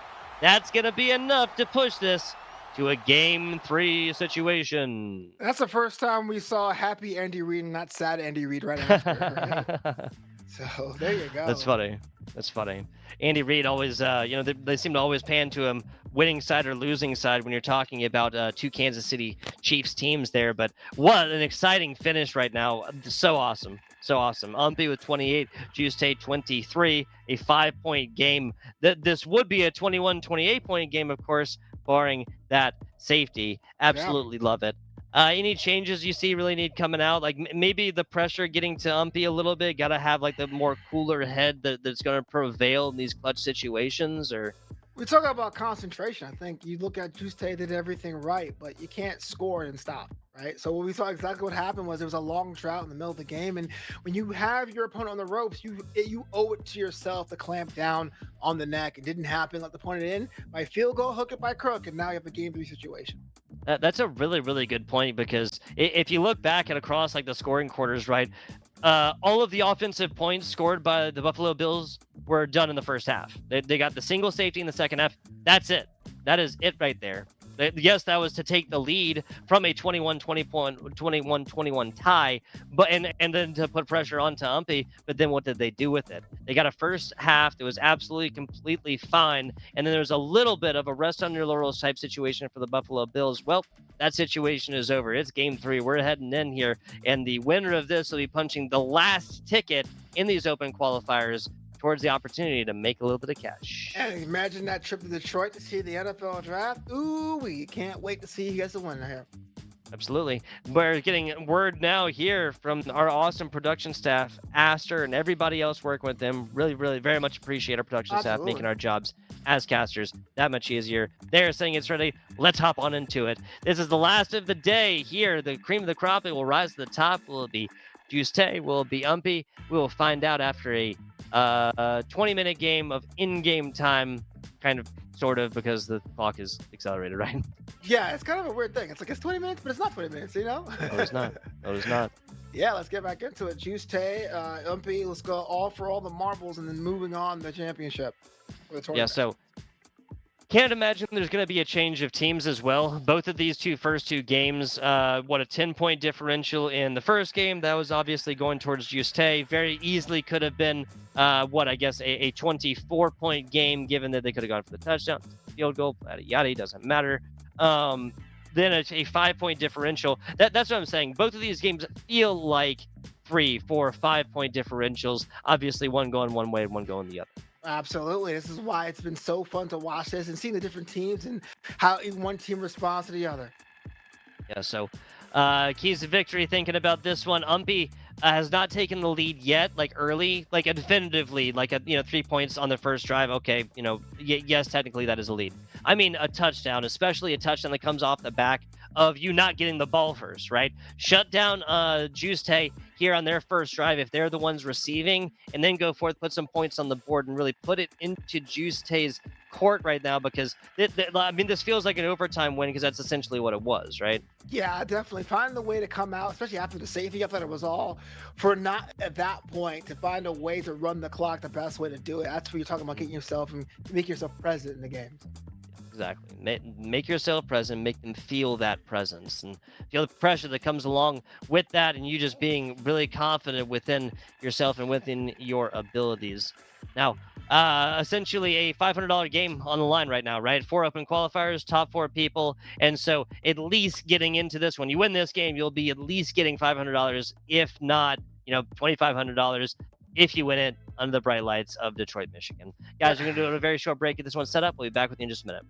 Speaker 1: That's going to be enough to push this to a Game 3 situation.
Speaker 2: That's the first time we saw happy Andy Reid and not sad Andy Reid right after, right? So there you go.
Speaker 1: That's funny. That's funny. Andy Reid always, they seem to always pan to him, winning side or losing side when you're talking about 2 Kansas City Chiefs teams there. But what an exciting finish right now. So awesome. So awesome. Umpy with 28, Juixetae 23, a 5-point game. This would be a 21, 28-point game, of course, barring that safety. Absolutely love it. Any changes you see really need coming out? Like maybe the pressure getting to Umpy a little bit. Got to have like the more cooler head that's going to prevail in these clutch situations. Or
Speaker 2: We talk about concentration. I think you look at Juixetae did everything right, but you can't score and stop, right? So what we saw exactly what happened was there was a long drought in the middle of the game, and when you have your opponent on the ropes, you owe it to yourself to clamp down on the neck. It didn't happen. Let the point in by field goal, hook it by crook, and now you have a game 3 situation.
Speaker 1: that's a really really good point because if you look back at across like the scoring quarters, right? All of the offensive points scored by the Buffalo Bills were done in the first half. They got the single safety in the second half. That's it. That is it right there. Yes, that was to take the lead from a 21-21 tie, but and then to put pressure onto Umpy. But then what did they do with it? They got a first half that was absolutely completely fine, and then there was a little bit of a rest on your laurels type situation for the Buffalo Bills. Well, that situation is over. It's game 3. We're heading in here, and the winner of this will be punching the last ticket in these open qualifiers towards the opportunity to make a little bit of cash.
Speaker 2: And imagine that trip to Detroit to see the NFL draft. Ooh, we can't wait to see who gets the winner here.
Speaker 1: Absolutely. We're getting word now here from our awesome production staff, Aster, and everybody else working with them. Really, really, very much appreciate our production staff making our jobs as casters that much easier. They're saying it's ready. Let's hop on into it. This is the last of the day here. The cream of the crop. It will rise to the top. Will it be Juixetae? Will it be Umpy? We will find out after a 20-minute game of in-game time, kind of, sort of, because the clock is accelerated, right?
Speaker 2: Yeah, it's kind of a weird thing. It's like it's 20 minutes, but it's not 20 minutes, you know?
Speaker 1: No, it's not. No, it's not.
Speaker 2: Yeah, let's get back into it. Juixetae, Umpy, let's go all for all the marbles and then moving on to the championship. For the
Speaker 1: Yeah,
Speaker 2: tournament.
Speaker 1: so can't imagine there's going to be a change of teams as well. Both of these first two games, what a 10-point differential in the first game. That was obviously going towards Juixetae. Very easily could have been, I guess, a 24-point game, given that they could have gone for the touchdown, field goal, yada, yada, doesn't matter. Then it's a 5-point differential. That's what I'm saying. Both of these games feel like 3, 4, 5-point differentials. Obviously, one going one way and one going the other.
Speaker 2: Absolutely. This is why it's been so fun to watch this and seeing the different teams and how one team responds to the other.
Speaker 1: Yeah, so keys to victory, thinking about this one, Umpy has not taken the lead yet, like early, like a definitive lead, like 3 points on the first drive. Okay, yes, technically that is a lead. I mean, a touchdown, especially a touchdown that comes off the back of you not getting the ball first, right? Shut down Juixetae here on their first drive if they're the ones receiving, and then go forth, put some points on the board, and really put it into Juixetae's court right now, because this feels like an overtime win, because that's essentially what it was, right?
Speaker 2: Yeah, definitely. Find the way to come out, especially after the safety. I thought it was all for not at that point to find a way to run the clock the best way to do it. That's what you're talking about, getting yourself and make yourself present in the games.
Speaker 1: Exactly. Make yourself present, make them feel that presence and feel the pressure that comes along with that, and you just being really confident within yourself and within your abilities. Now, essentially a $500 game on the line right now, right? 4 open qualifiers, top 4 people. And so at least getting into this one, you win this game, you'll be at least getting $500, if not, $2,500 if you win it under the bright lights of Detroit, Michigan. Guys, we're going to do a very short break. Get this one set up. We'll be back with you in just a minute.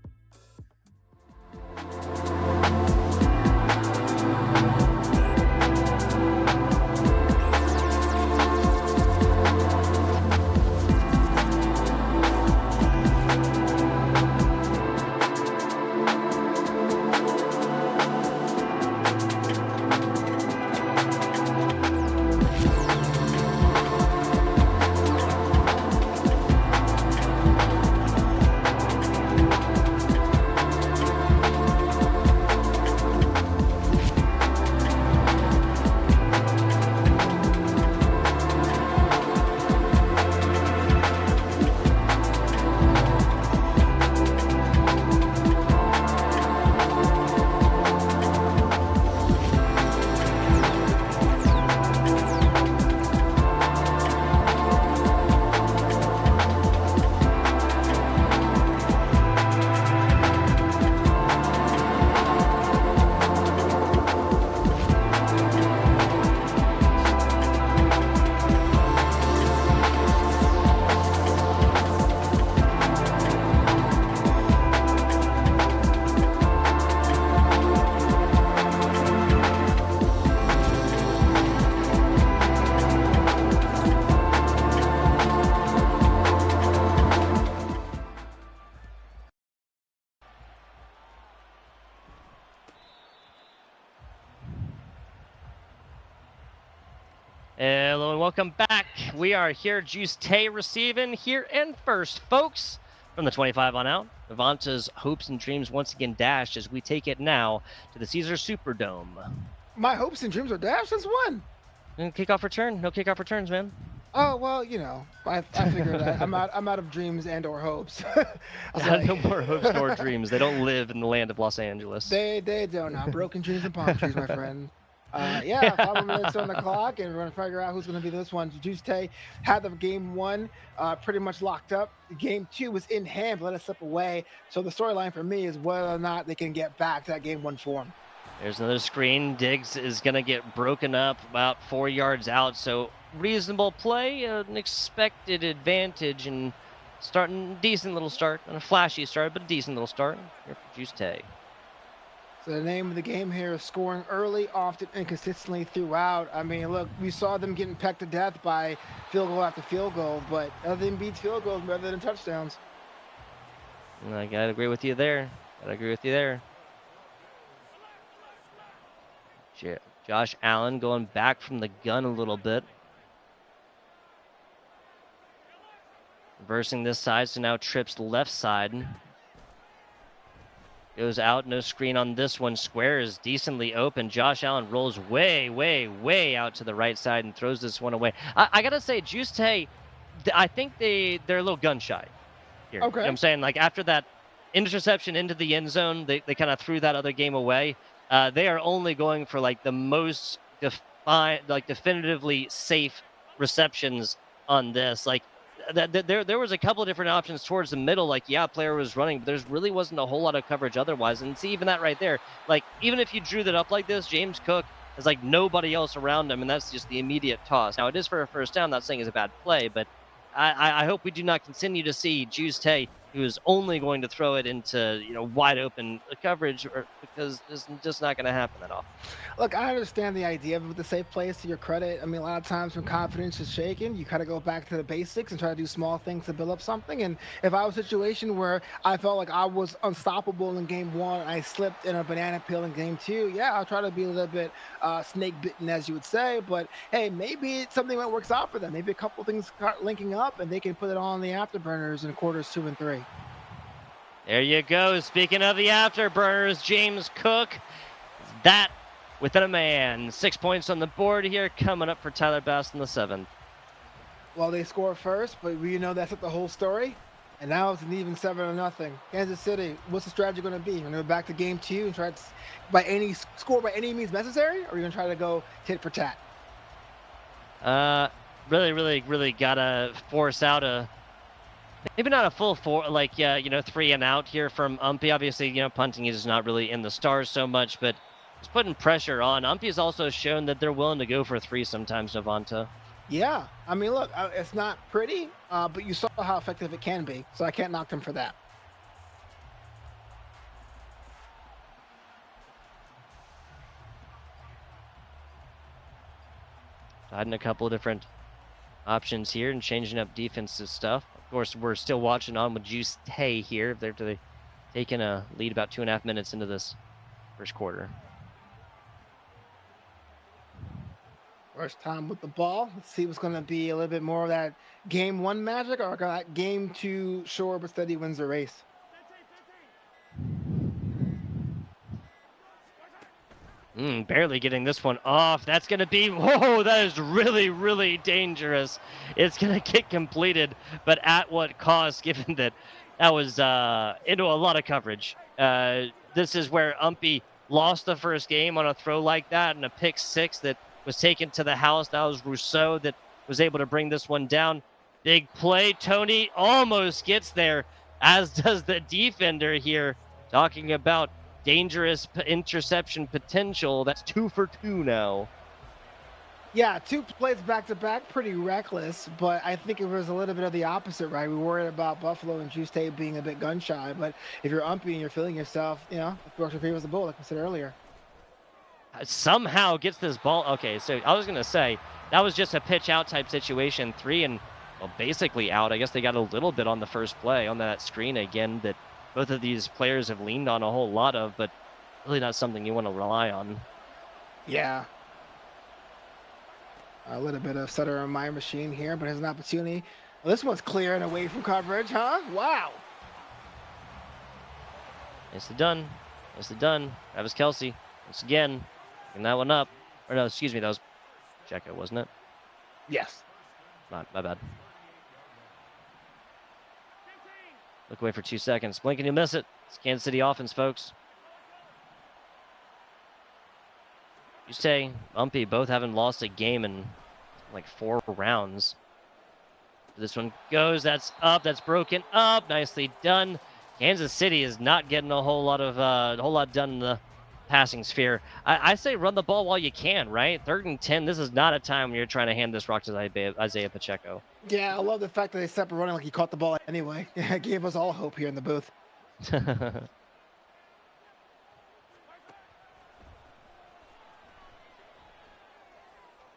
Speaker 1: Hello and welcome back. We are here, Juixetae receiving here and first, folks. From the 25 on out, Avanta's hopes and dreams once again dashed as we take it now to the Caesar Superdome.
Speaker 2: My hopes and dreams are dashed since when?
Speaker 1: And kickoff return, no kickoff returns, man.
Speaker 2: Oh well, I figured that I'm out of dreams and or hopes. I was like,
Speaker 1: No more hopes nor dreams. They don't live in the land of Los Angeles.
Speaker 2: they don't know. Broken dreams and palm trees, my friend. Yeah, 5 minutes on the clock, and we're gonna figure out who's gonna be this one. Juixetae had the game one pretty much locked up. Game two was in hand, but let us slip away. So the storyline for me is whether or not they can get back to that game one form.
Speaker 1: There's another screen. Diggs is going to get broken up about 4 yards out. So reasonable play, an expected advantage, and starting decent little start. Not a flashy start, but a decent little start here for Juixetae.
Speaker 2: So the name of the game here is scoring early, often, and consistently throughout. I mean, look, we saw them getting pecked to death by field goal after field goal, but nothing beats field goals rather than touchdowns.
Speaker 1: I got to agree with you there. Josh Allen going back from the gun a little bit. Reversing this side, so now trips left side. Goes out, no screen on this one. Square is decently open. Josh Allen rolls way out to the right side and throws this one away. I got to say, Juixetae, I think they're a little gun shy here.
Speaker 2: Okay.
Speaker 1: You know what I'm saying? Like after that interception into the end zone, they kind of threw that other game away. They are only going for like the most definitively safe receptions on this. Like there was a couple of different options towards the middle. Like player was running, but there really wasn't a whole lot of coverage otherwise. And see, even that right there, like even if you drew that up like this, James Cook has like nobody else around him, and that's just the immediate toss. Now it is for a first down. Not saying it's a bad play, but I hope we do not continue to see Juixetae, who is only going to throw it into wide open coverage, because it's just not going to happen that often.
Speaker 2: Look, I understand the idea of the safe plays, to your credit. I mean, a lot of times when confidence is shaken, you kind of go back to the basics and try to do small things to build up something. And if I was in a situation where I felt like I was unstoppable in game one, I slipped in a banana peel in game two, yeah, I'll try to be a little bit snake bitten, as you would say. But hey, maybe it's something that works out for them. Maybe a couple things start linking up and they can put it on the afterburners in quarters 2 and 3.
Speaker 1: There you go. Speaking of the afterburners, James Cook, that within a man. 6 points on the board here, coming up for Tyler Bass in the 7th.
Speaker 2: Well, they score first, but we know that's not the whole story. And now it's an even 7-0. Kansas City, what's the strategy going to be? You're going to go back to game two and try to score by any means necessary, or are you going to try to go tit for tat?
Speaker 1: Really gotta force out a, maybe not a full 3 and out here from Umpy. Obviously, punting is not really in the stars so much, but it's putting pressure on. Umpy has also shown that they're willing to go for 3 sometimes, Avanta.
Speaker 2: Yeah, I mean, look, it's not pretty, but you saw how effective it can be, so I can't knock them for that.
Speaker 1: Adding a couple of different options here and changing up defensive stuff. Of course, we're still watching on with Juixetae here. They're taking a lead about 2.5 minutes into this first quarter.
Speaker 2: First time with the ball. Let's see what's going to be a little bit more of that game one magic, or that game two sure but steady wins the race.
Speaker 1: Barely getting this one off. That's going to be, whoa, that is really dangerous. It's going to get completed, but at what cost, given that was into a lot of coverage. This is where Umpy lost the first game on a throw like that, and a pick six that was taken to the house. That was Rousseau that was able to bring this one down. Big play. Tony almost gets there, as does the defender here. Talking about dangerous interception potential. That's 2 for 2 now.
Speaker 2: Yeah, 2 plays back to back, pretty reckless, but I think it was a little bit of the opposite, right? We worried about Buffalo and Juixetae being a bit gun shy, but if you're Umpy and you're feeling yourself, the fortune favors the bull, like I said earlier.
Speaker 1: Somehow gets this ball. Okay, so I was going to say, that was just a pitch out type situation. 3 and, well, basically out. I guess they got a little bit on the first play on that screen again that both of these players have leaned on a whole lot of, but really not something you want to rely on.
Speaker 2: Yeah. A little bit of stutter on my machine here, but has an opportunity. Well, this one's clear and away from coverage, huh? Wow.
Speaker 1: Nicely done. Nicely done. Travis Kelsey, once again, picking that one up. Or no, excuse me, that was Checo, wasn't it?
Speaker 2: Yes.
Speaker 1: My bad. Look away for 2 seconds. Blink and you'll miss it. It's Kansas City offense, folks. Juixetae, Umpy both haven't lost a game in like 4 rounds. This one goes. That's up. That's broken up. Nicely done. Kansas City is not getting a whole lot done in the passing sphere. I say run the ball while you can, right? 3rd and 10. This is not a time when you're trying to hand this rock to Isaiah Pacheco.
Speaker 2: Yeah, I love the fact that they stepped running like he caught the ball anyway. It gave us all hope here in the booth.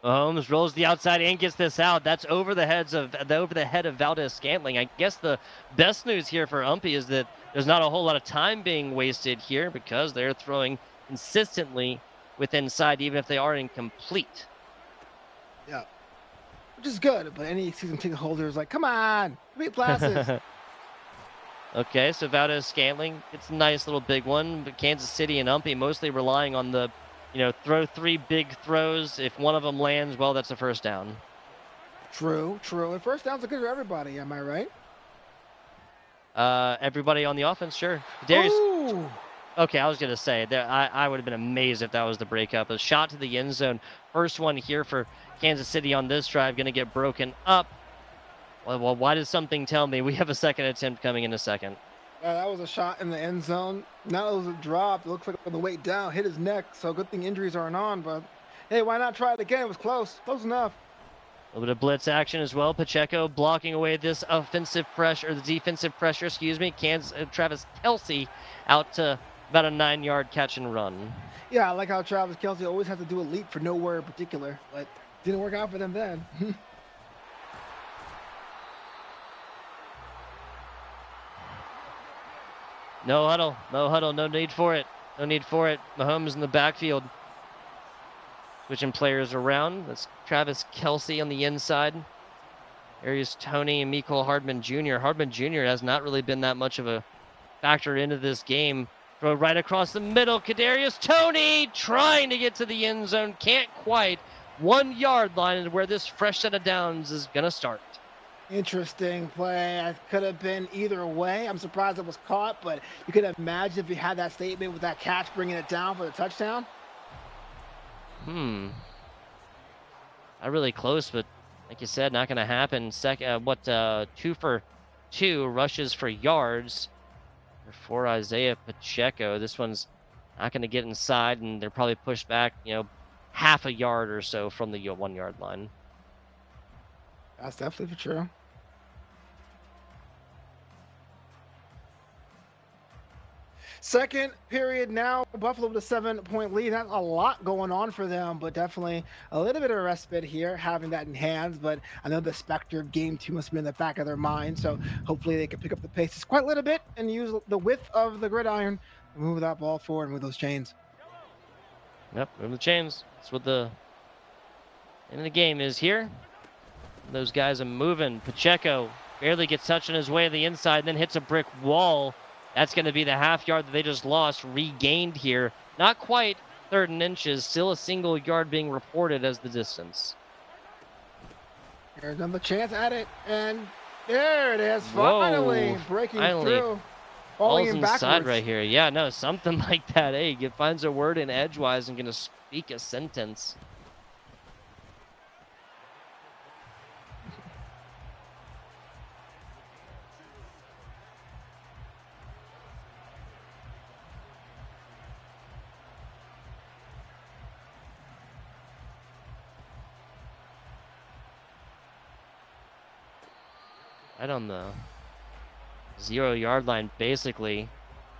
Speaker 1: Mahomes rolls the outside and gets this out. That's over the head of Valdez-Scantling. I guess the best news here for Umpy is that there's not a whole lot of time being wasted here because they're throwing consistently with inside, even if they are incomplete.
Speaker 2: Yeah, which is good. But any season ticket holder is like, come on, beat Placid.
Speaker 1: Okay, so Valdez-Scantling, it's a nice little big one, but Kansas City and Umpy mostly relying on the, throw 3 big throws. If one of them lands, well, that's a first down.
Speaker 2: True. And first downs are good for everybody. Am I right?
Speaker 1: Everybody on the offense, sure. Darius.
Speaker 2: Ooh.
Speaker 1: Okay, I was gonna say that I would have been amazed if that was the breakup. A shot to the end zone. First one here for Kansas City on this drive, gonna get broken up. Well, why does something tell me we have a second attempt coming in a second?
Speaker 2: That was a shot in the end zone. Now it was a drop. It looks like on the way down, hit his neck. So good thing injuries aren't on. But hey, why not try it again? It was close enough.
Speaker 1: A little bit of blitz action as well. Pacheco blocking away this offensive pressure, or the defensive pressure, excuse me. Travis Kelsey out to about a 9-yard catch and run.
Speaker 2: Yeah, I like how Travis Kelsey always has to do a leap for nowhere in particular, but didn't work out for them then.
Speaker 1: No huddle, no need for it. Mahomes in the backfield. Switching players around. That's Travis Kelsey on the inside. There's Tony and Mecole Hardman Jr. Hardman Jr. has not really been that much of a factor into this game. Throw right across the middle. Kadarius Toney trying to get to the end zone. Can't quite. 1-yard line is where this fresh set of downs is going to start.
Speaker 2: Interesting play. It could have been either way. I'm surprised it was caught, but you could imagine if you had that statement with that catch bringing it down for the touchdown.
Speaker 1: Not really close, but like you said, not going to happen. 2 for 2 rushes for yards for Isaiah Pacheco. This one's not going to get inside, and they're probably pushed back, half a yard or so from the 1-yard line.
Speaker 2: That's definitely true. Second period now, Buffalo with a 7-point lead. Not a lot going on for them, but definitely a little bit of respite here, having that in hands. But I know the specter of game 2 must be in the back of their mind, so hopefully they can pick up the pace just quite a little bit and use the width of the gridiron to move that ball forward and move those chains.
Speaker 1: Yep, move the chains. That's what the end of the game is here. Those guys are moving. Pacheco barely gets touched on his way to the inside, then hits a brick wall. That's going to be the half yard that they just lost, regained here. Not quite 3rd and inches, still a single yard being reported as the distance.
Speaker 2: Here's another chance at it, and there it is, finally breaking through.
Speaker 1: Falling inside right here. Yeah, no, something like that. Hey, it finds a word in edgewise and going to speak a sentence. Right on the 0-yard line, basically.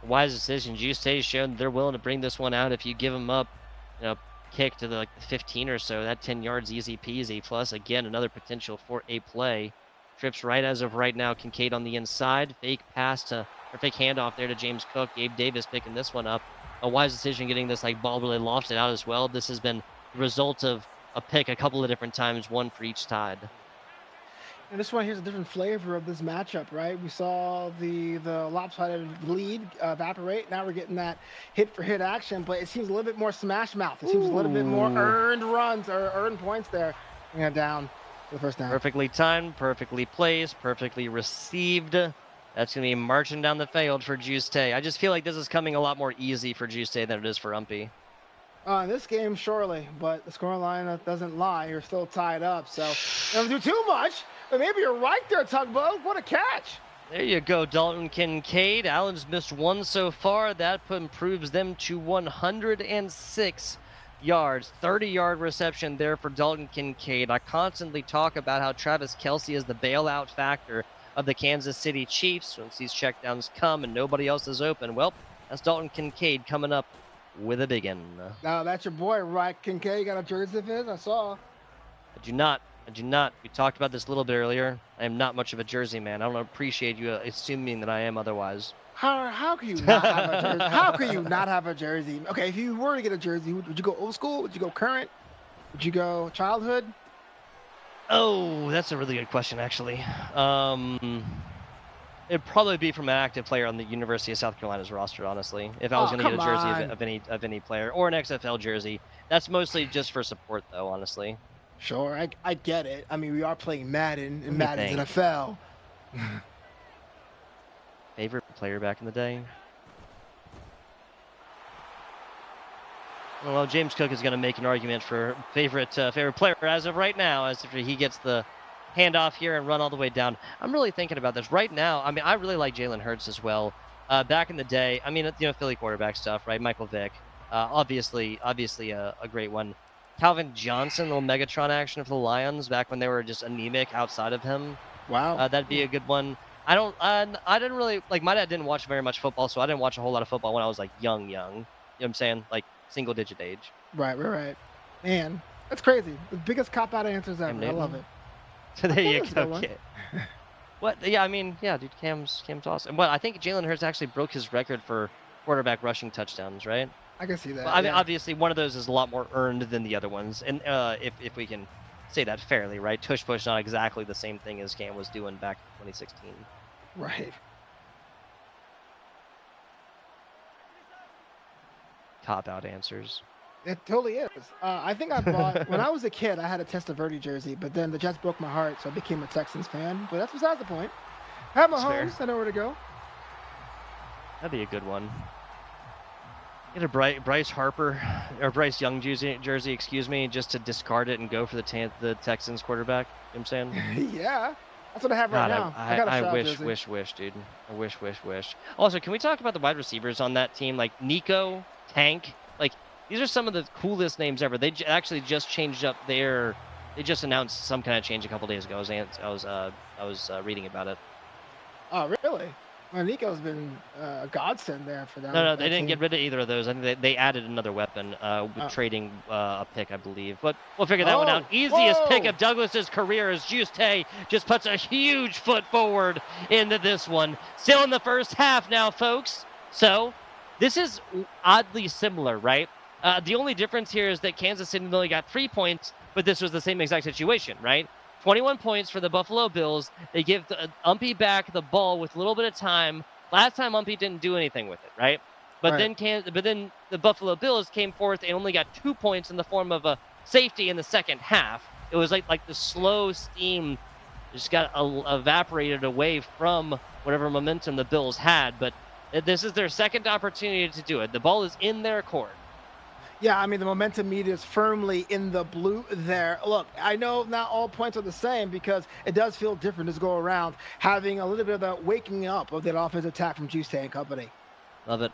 Speaker 1: Wise decision. Juixetae showed they're willing to bring this one out if you give them up, kick to the 15 or so. That 10 yards, easy peasy. Plus, again, another potential for a play. Trips right as of right now. Kincaid on the inside. Fake handoff there to James Cook. Gabe Davis picking this one up. A wise decision getting this ball really lofted out as well. This has been the result of a pick a couple of different times, one for each side.
Speaker 2: And this one here's a different flavor of this matchup, right? We saw the lopsided lead evaporate. Now we're getting that hit for hit action, but it seems a little bit more smash mouth. It seems a little bit more
Speaker 1: Ooh.
Speaker 2: earned runs or earned points there. Bring it down for the first down.
Speaker 1: Perfectly timed, perfectly placed, perfectly received. That's going to be marching down the field for Juixetae. I just feel like this is coming a lot more easy for Juixetae than it is for Umpy.
Speaker 2: In this game, surely, but the scoreline doesn't lie. You're still tied up, so don't do too much. But maybe you're right there, Tugboat. What a catch!
Speaker 1: There you go, Dalton Kincaid. Allen's missed one so far. That improves them to 106 yards. 30-yard reception there for Dalton Kincaid. I constantly talk about how Travis Kelce is the bailout factor of the Kansas City Chiefs. Once these checkdowns come and nobody else is open, well, that's Dalton Kincaid coming up with a big one.
Speaker 2: Now that's your boy, right? Kincaid, you got a jersey of his? I saw.
Speaker 1: I do not. I do not. We talked about this a little bit earlier. I am not much of a jersey man. I don't appreciate you assuming that I am otherwise.
Speaker 2: How can you not have a jersey? How can you not have a jersey? Okay, if you were to get a jersey, would you go old school? Would you go current? Would you go childhood?
Speaker 1: Oh, that's a really good question, actually. It'd probably be from an active player on the University of South Carolina's roster, honestly. If I was
Speaker 2: Oh,
Speaker 1: going to get
Speaker 2: come
Speaker 1: a jersey
Speaker 2: on.
Speaker 1: of any player or an XFL jersey, that's mostly just for support, though. Honestly.
Speaker 2: Sure, I get it. I mean, we are playing Madden,
Speaker 1: Let
Speaker 2: and
Speaker 1: me
Speaker 2: Madden's
Speaker 1: think.
Speaker 2: NFL.
Speaker 1: Favorite player back in the day? Well, James Cook is going to make an argument for favorite player as of right now, as if he gets the handoff here and run all the way down. I'm really thinking about this right now. I mean, I really like Jalen Hurts as well. Back in the day, I mean, Philly quarterback stuff, right? Michael Vick, obviously a great one. Calvin Johnson, little Megatron action for the Lions back when they were just anemic outside of him.
Speaker 2: Wow.
Speaker 1: That'd be a good one. I didn't really like. My dad didn't watch very much football, so I didn't watch a whole lot of football when I was like young. You know what I'm saying? Like single digit age.
Speaker 2: Right. Man, that's crazy. The biggest cop out answers
Speaker 1: Cam
Speaker 2: ever. I love
Speaker 1: Newton.
Speaker 2: it.
Speaker 1: So there you
Speaker 2: That's a good
Speaker 1: go,
Speaker 2: one.
Speaker 1: kid. What? Yeah, I mean, yeah, dude, Cam's awesome. Well, I think Jalen Hurts actually broke his record for quarterback rushing touchdowns, right?
Speaker 2: I can see
Speaker 1: Well,
Speaker 2: that.
Speaker 1: I mean,
Speaker 2: Yeah.
Speaker 1: obviously, one of those is a lot more earned than the other ones, and if we can say that fairly, right? Tush push not exactly the same thing as Cam was doing back in 2016.
Speaker 2: Right.
Speaker 1: Cop out answers.
Speaker 2: It totally is. I think I bought when I was a kid. I had a Testaverde jersey, but then the Jets broke my heart, so I became a Texans fan. But that's besides the point. I have my
Speaker 1: That's
Speaker 2: homes. I know where to go.
Speaker 1: That'd be a good one. Get a Bryce Harper or Bryce Young jersey, excuse me, just to discard it and go for the Texans quarterback. You know what I'm saying?
Speaker 2: Yeah, that's what I have right
Speaker 1: God,
Speaker 2: now. I got a
Speaker 1: I
Speaker 2: Stroud
Speaker 1: wish,
Speaker 2: jersey.
Speaker 1: dude. I wish. Also, can we talk about the wide receivers on that team? Like Nico, Tank, like these are some of the coolest names ever. They actually just changed up their. They just announced some kind of change a couple days ago. I was reading about it.
Speaker 2: Oh, really? Well, Nico's been a godsend there for them.
Speaker 1: No, they
Speaker 2: that
Speaker 1: didn't
Speaker 2: team.
Speaker 1: get rid of either of those. I think they added another weapon with trading a pick, I believe. But we'll figure that one out. Easiest pick of Douglas's career as Juixetae just puts a huge foot forward into this one. Still in the first half now, folks. So this is oddly similar, right? The only difference here is that Kansas City only got 3 points, but this was the same exact situation, right? 21 points for the Buffalo Bills. They give Umpy back the ball with a little bit of time. Last time Umpy didn't do anything with it, right? But
Speaker 2: Right.
Speaker 1: then the Buffalo Bills came forth and only got 2 points in the form of a safety in the second half. It was like the slow steam just got evaporated away from whatever momentum the Bills had. But this is their second opportunity to do it. The ball is in their court.
Speaker 2: Yeah, I mean, the momentum meter is firmly in the blue there. Look, I know not all points are the same because it does feel different this go around, having a little bit of the waking up of that offensive attack from Juixetae and company.
Speaker 1: Love it.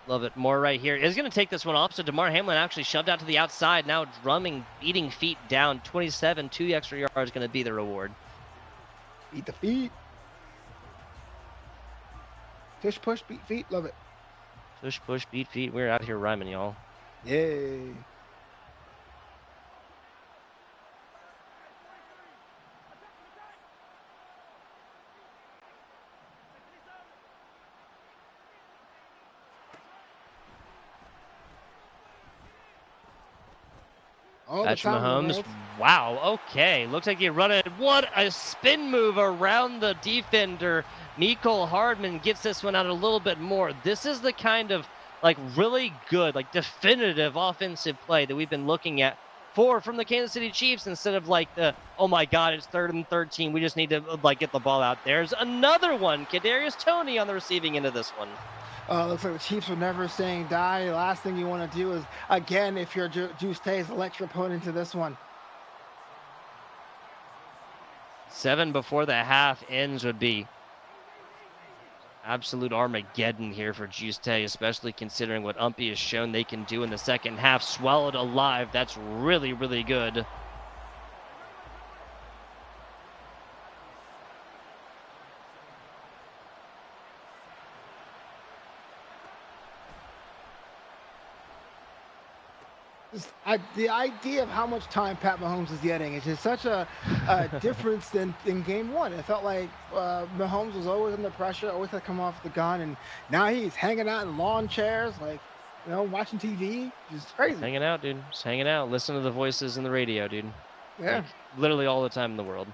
Speaker 1: Love it. More right here. Is going to take this one off. So DeMar Hamlin actually shoved out to the outside. Now drumming, beating feet down. 27, 2 extra yards going to be the reward.
Speaker 2: Beat the feet. Tush, push, beat feet. Love it.
Speaker 1: Push, push, beat feet. We're out here rhyming, y'all.
Speaker 2: Yay. Oh, the
Speaker 1: Patrick
Speaker 2: time of the
Speaker 1: Mahomes.
Speaker 2: world.
Speaker 1: Wow. Okay. Looks like he run it. What a spin move around the defender. Mecole Hardman gets this one out a little bit more. This is the kind of like really good, like definitive offensive play that we've been looking at from the Kansas City Chiefs instead of like the, oh my God, it's 3rd and 13. We just need to like get the ball out. There's another one. Kadarius Toney on the receiving end of this one.
Speaker 2: Looks like the Chiefs are never saying die. The last thing you want to do is, again, if you're Juixetae, is elect your opponent to this one.
Speaker 1: 7 before the half ends would be absolute Armageddon here for Juixetae, especially considering what Umpy has shown they can do in the second half. Swallowed alive. That's really, really good.
Speaker 2: The idea of how much time Pat Mahomes is getting is just such a difference than in game one. It felt like Mahomes was always under pressure, always had to come off the gun, and now he's hanging out in lawn chairs, like, watching TV. Just crazy.
Speaker 1: Hanging out, dude. Just hanging out. Listen to the voices in the radio, dude.
Speaker 2: Yeah.
Speaker 1: Like, literally all the time in the world.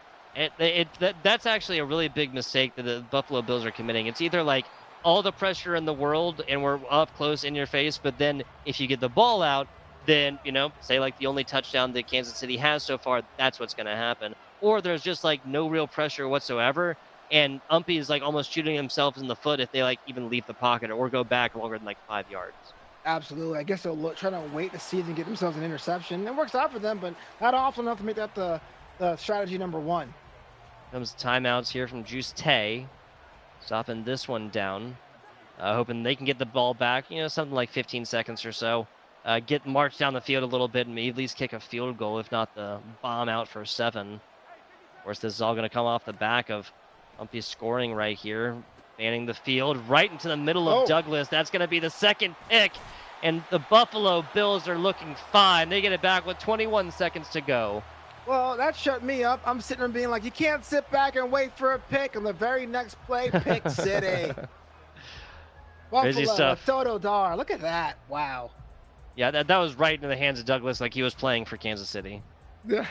Speaker 1: That's actually a really big mistake that the Buffalo Bills are committing. It's either like all the pressure in the world and we're up close in your face, but then if you get the ball out, then, say like the only touchdown that Kansas City has so far, that's what's going to happen. Or there's just like no real pressure whatsoever. And Umpy is like almost shooting himself in the foot if they like even leave the pocket or go back longer than like 5 yards.
Speaker 2: Absolutely. I guess they'll try to wait to see if they get themselves an interception. It works out for them, but not often enough to make that the strategy number one.
Speaker 1: Comes timeouts here from Juixetae, stopping this one down, hoping they can get the ball back, something like 15 seconds or so. Get marched down the field a little bit and maybe at least kick a field goal, if not the bomb out for 7. Of course, this is all going to come off the back of Umpy scoring right here, fanning the field right into the middle of Douglas. That's going to be the second pick, and the Buffalo Bills are looking fine. They get it back with 21 seconds to go.
Speaker 2: Well, that shut me up. I'm sitting there being like, you can't sit back and wait for a pick. On the very next play, pick city.
Speaker 1: Crazy stuff.
Speaker 2: Toto Dar. Look at that. Wow.
Speaker 1: Yeah, that was right into the hands of Douglas like he was playing for Kansas City.
Speaker 2: Yeah.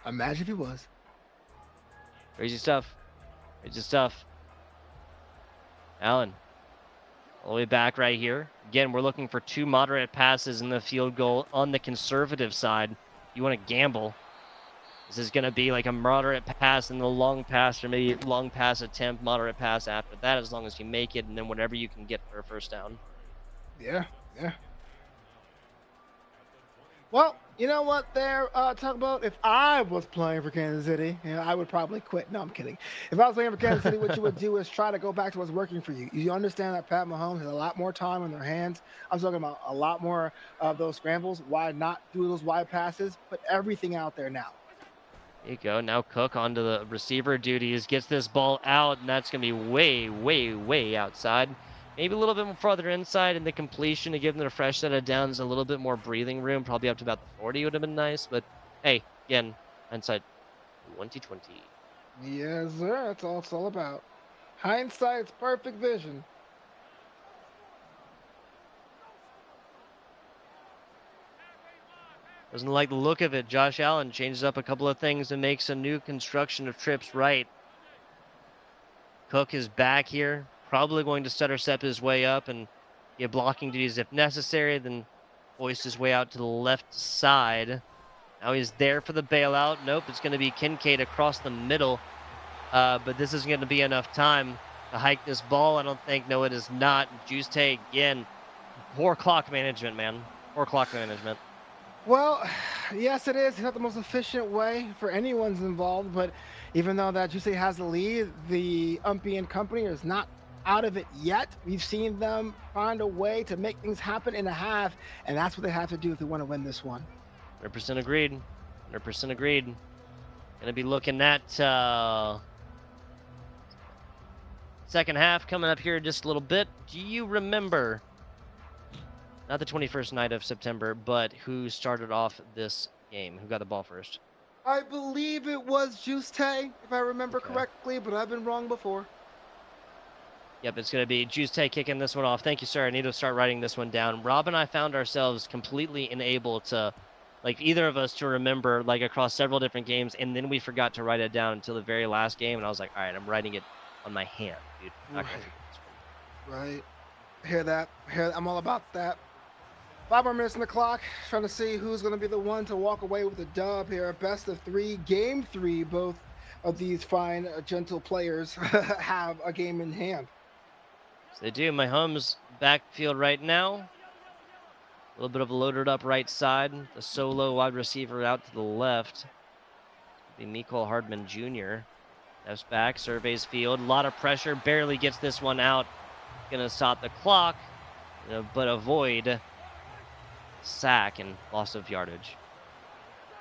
Speaker 2: Imagine if he was.
Speaker 1: Crazy stuff. Crazy stuff. Allen, all the way back right here. Again, we're looking for 2 moderate passes in the field goal on the conservative side. You want to gamble. This is going to be like a moderate pass and a long pass, or maybe long pass attempt, moderate pass after that, as long as you make it, and then whatever you can get for a first down.
Speaker 2: Yeah. Well, you know what they're talking about? If I was playing for Kansas City, I would probably quit. No, I'm kidding. If I was playing for Kansas City, what you would do is try to go back to what's working for you. You understand that Pat Mahomes has a lot more time on their hands. I'm talking about a lot more of those scrambles. Why not do those wide passes? Put everything out there now.
Speaker 1: There you go. Now Cook onto the receiver duties, gets this ball out, and that's going to be way, way, way outside. Maybe a little bit more farther inside in the completion to give them a fresh set of downs, a little bit more breathing room, probably up to about the 40 would have been nice. But hey, again, hindsight 2020.
Speaker 2: Yes, sir. That's all it's all about. Hindsight's perfect vision.
Speaker 1: Doesn't like the look of it. Josh Allen changes up a couple of things and makes a new construction of trips right. Cook is back here. Probably going to stutter step his way up and get blocking duties if necessary, then hoist his way out to the left side. Now he's there for the bailout. Nope, it's going to be Kincaid across the middle. But this isn't going to be enough time to hike this ball, I don't think. No, it is not. Juixetae again. Poor clock management, man. Poor clock management.
Speaker 2: Well, yes, it is. It's not the most efficient way for anyone's involved, but even though that Juixetae has the lead, the Umpy and company is not out of it yet. We've seen them find a way to make things happen in a half, and that's what they have to do if they want to win this one.
Speaker 1: 100% agreed. 100% agreed. Going to be looking at second half coming up here in just a little bit. Do you remember, not the 21st night of September, but who started off this game? Who got the ball first?
Speaker 2: I believe it was Juixetae, if I remember correctly, but I've been wrong before.
Speaker 1: Yep, it's going to be Juixetae kicking this one off. Thank you, sir. I need to start writing this one down. Rob and I found ourselves completely unable to like either of us to remember like across several different games, and then we forgot to write it down until the very last game, and I was like, all right, I'm writing it on my hand, dude. I'm not gonna
Speaker 2: Right,
Speaker 1: forget this
Speaker 2: right. Hear that? I'm all about that. 5 more minutes on the clock. Trying to see who's going to be the one to walk away with the dub here. Best of three, game three. Both of these fine, gentle players have a game in hand.
Speaker 1: So they do. My home's backfield right now. A little bit of a loaded up right side. The solo wide receiver out to the left. Be Mecole Hardman Jr. Steps back, surveys field. A lot of pressure. Barely gets this one out. Gonna stop the clock, but avoid sack and loss of yardage.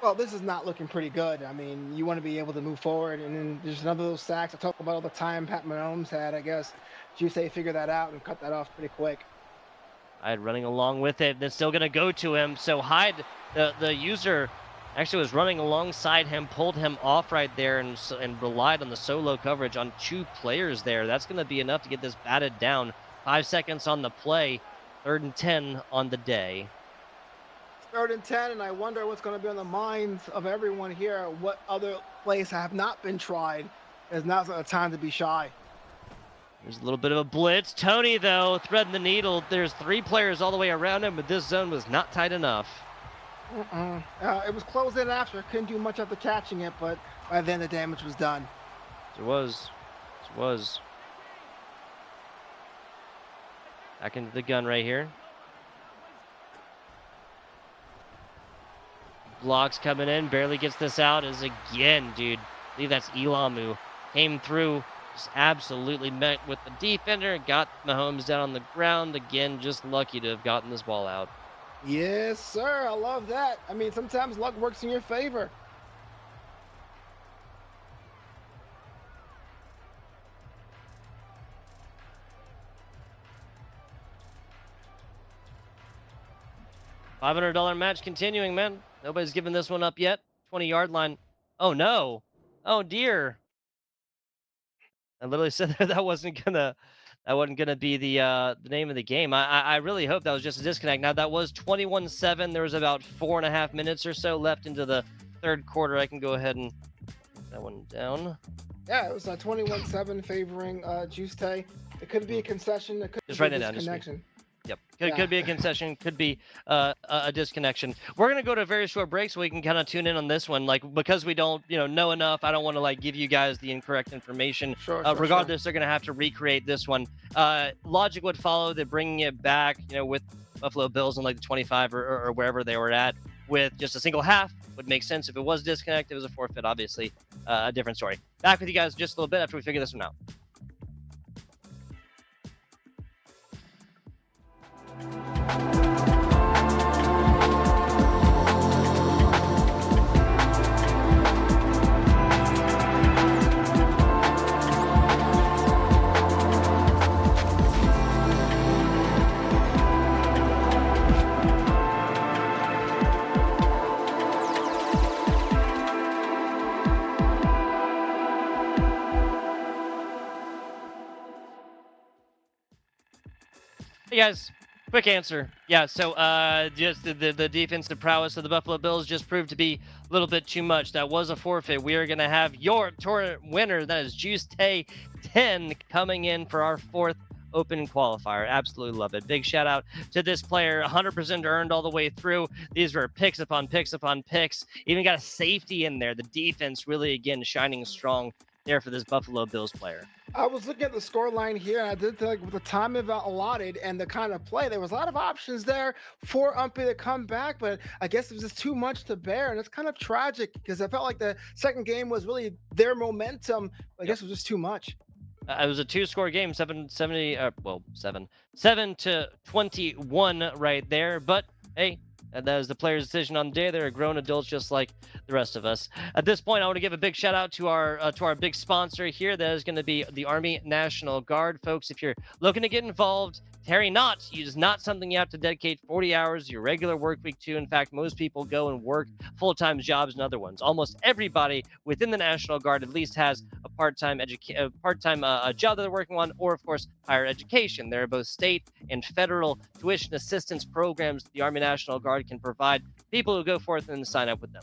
Speaker 2: Well, this is not looking pretty good. I mean, you want to be able to move forward, and then there's another of those sacks I talk about all the time. Pat Mahomes had, I guess. Juixetae figured that out and cut that off pretty quick.
Speaker 1: Hyde running along with it. That's still gonna go to him. So Hyde, the user, actually was running alongside him, pulled him off right there, and relied on the solo coverage on two players there. That's gonna be enough to get this batted down. 5 seconds on the play. 3rd and 10 on the day.
Speaker 2: 3rd and 10, and I wonder what's going to be on the minds of everyone here. What other plays have not been tried? Is now's not the time to be shy.
Speaker 1: There's a little bit of a blitz. Tony, though, threading the needle. There's 3 players all the way around him, but this zone was not tight enough.
Speaker 2: It was closed in after. Couldn't do much after catching it, but by then the damage was done.
Speaker 1: It was. It was. Back into the gun right here. Blocks coming in, barely gets this out. Is again, dude. I believe that's Elamu. Came through, just absolutely met with the defender, got Mahomes down on the ground. Again, just lucky to have gotten this ball out.
Speaker 2: Yes, sir. I love that. I mean, sometimes luck works in your favor.
Speaker 1: $500 match continuing, man. Nobody's given this one up yet. 20-yard line. Oh, no. Oh, dear. I literally said that wasn't gonna be the name of the game. I really hope that was just a disconnect. Now that was 21-7. There was about 4.5 minutes or so left into the 3rd quarter. I can go ahead and put that one down.
Speaker 2: Yeah, it was a 21-7 favoring Juixetae. It could be a concession. It could
Speaker 1: Just
Speaker 2: be
Speaker 1: write
Speaker 2: a
Speaker 1: it down.
Speaker 2: disconnection.
Speaker 1: Yep.
Speaker 2: Yeah.
Speaker 1: Could be a concession. Could be a disconnection. We're gonna go to a very short break so we can kind of tune in on this one. Like because we don't know enough. I don't want to like give you guys the incorrect information.
Speaker 2: Sure.
Speaker 1: Regardless, they're gonna have to recreate this one. Logic would follow. They're bringing it back. With Buffalo Bills on like the 25 or wherever they were at with just a single half would make sense. If it was disconnect, it was a forfeit. Obviously, a different story. Back with you guys just a little bit after we figure this one out. Hey guys, quick answer. Yeah, so just the defensive prowess of the Buffalo Bills just proved to be a little bit too much. That was a forfeit. We are going to have your tournament winner. That is Juixetae 10 coming in for our 4th open qualifier. Absolutely love it. Big shout out to this player. 100% earned all the way through. These were picks upon picks upon picks. Even got a safety in there. The defense really, again, shining strong there for this Buffalo Bills player.
Speaker 2: I was looking at the score line here, and I did think with the time allotted and the kind of play, there was a lot of options there for Umpy to come back, but I guess it was just too much to bear, and it's kind of tragic because I felt like the second game was really their momentum. I guess it was just too much.
Speaker 1: It was a 2-score game, 7-to-21 right there. But hey, that is the player's decision on the day. They're grown adults just like the rest of us. At this point, I want to give a big shout out to our big sponsor here. That is going to be the Army National Guard, folks. If you're looking to get involved, Tarry not. It is not something you have to dedicate 40 hours your regular work week to. In fact, most people go and work full-time jobs and other ones. Almost everybody within the National Guard at least has a part-time job that they're working on, or of course higher education. There are both state and federal tuition assistance programs the Army National Guard can provide people who go forth and sign up with them.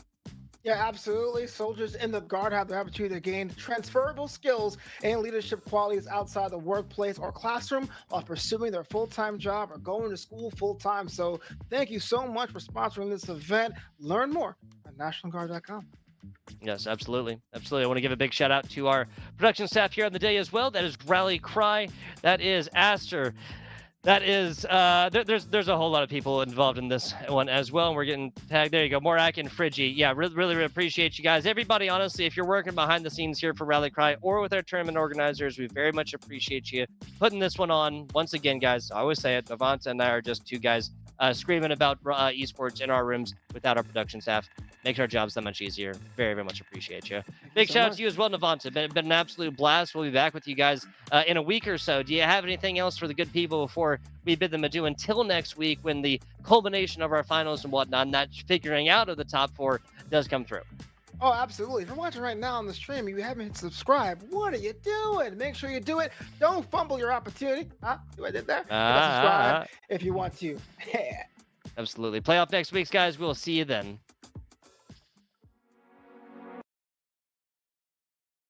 Speaker 2: Yeah, absolutely. Soldiers in the Guard have the opportunity to gain transferable skills and leadership qualities outside the workplace or classroom while pursuing their full time job or going to school full time. So, thank you so much for sponsoring this event. Learn more at nationalguard.com.
Speaker 1: Yes, absolutely. Absolutely. I want to give a big shout out to our production staff here on the day as well. That is Rally Cry. That is Aster. That is, there's a whole lot of people involved in this one as well. And we're getting tagged. There you go. Morak and Friggy. Yeah, really appreciate you guys. Everybody, honestly, if you're working behind the scenes here for Rally Cry or with our tournament organizers, we very much appreciate you putting this one on. Once again, guys, I always say it, Navanta and I are just two guys screaming about esports in our rooms without our production staff. Makes our jobs that much easier. Very much appreciate you. Big shout out to you as well, Navanta. Been an absolute blast. We'll be back with you guys in a week or so. Do you have anything else for the good people before we bid them adieu until next week when the culmination of our finals and whatnot, and that figuring out of the top four does come through?
Speaker 2: Oh, absolutely. If you're watching right now on the stream and you haven't hit subscribe, what are you doing? Make sure you do it. Don't fumble your opportunity. See what I did there? Subscribe if you want to.
Speaker 1: Absolutely. Playoff next week, guys. We'll see you then.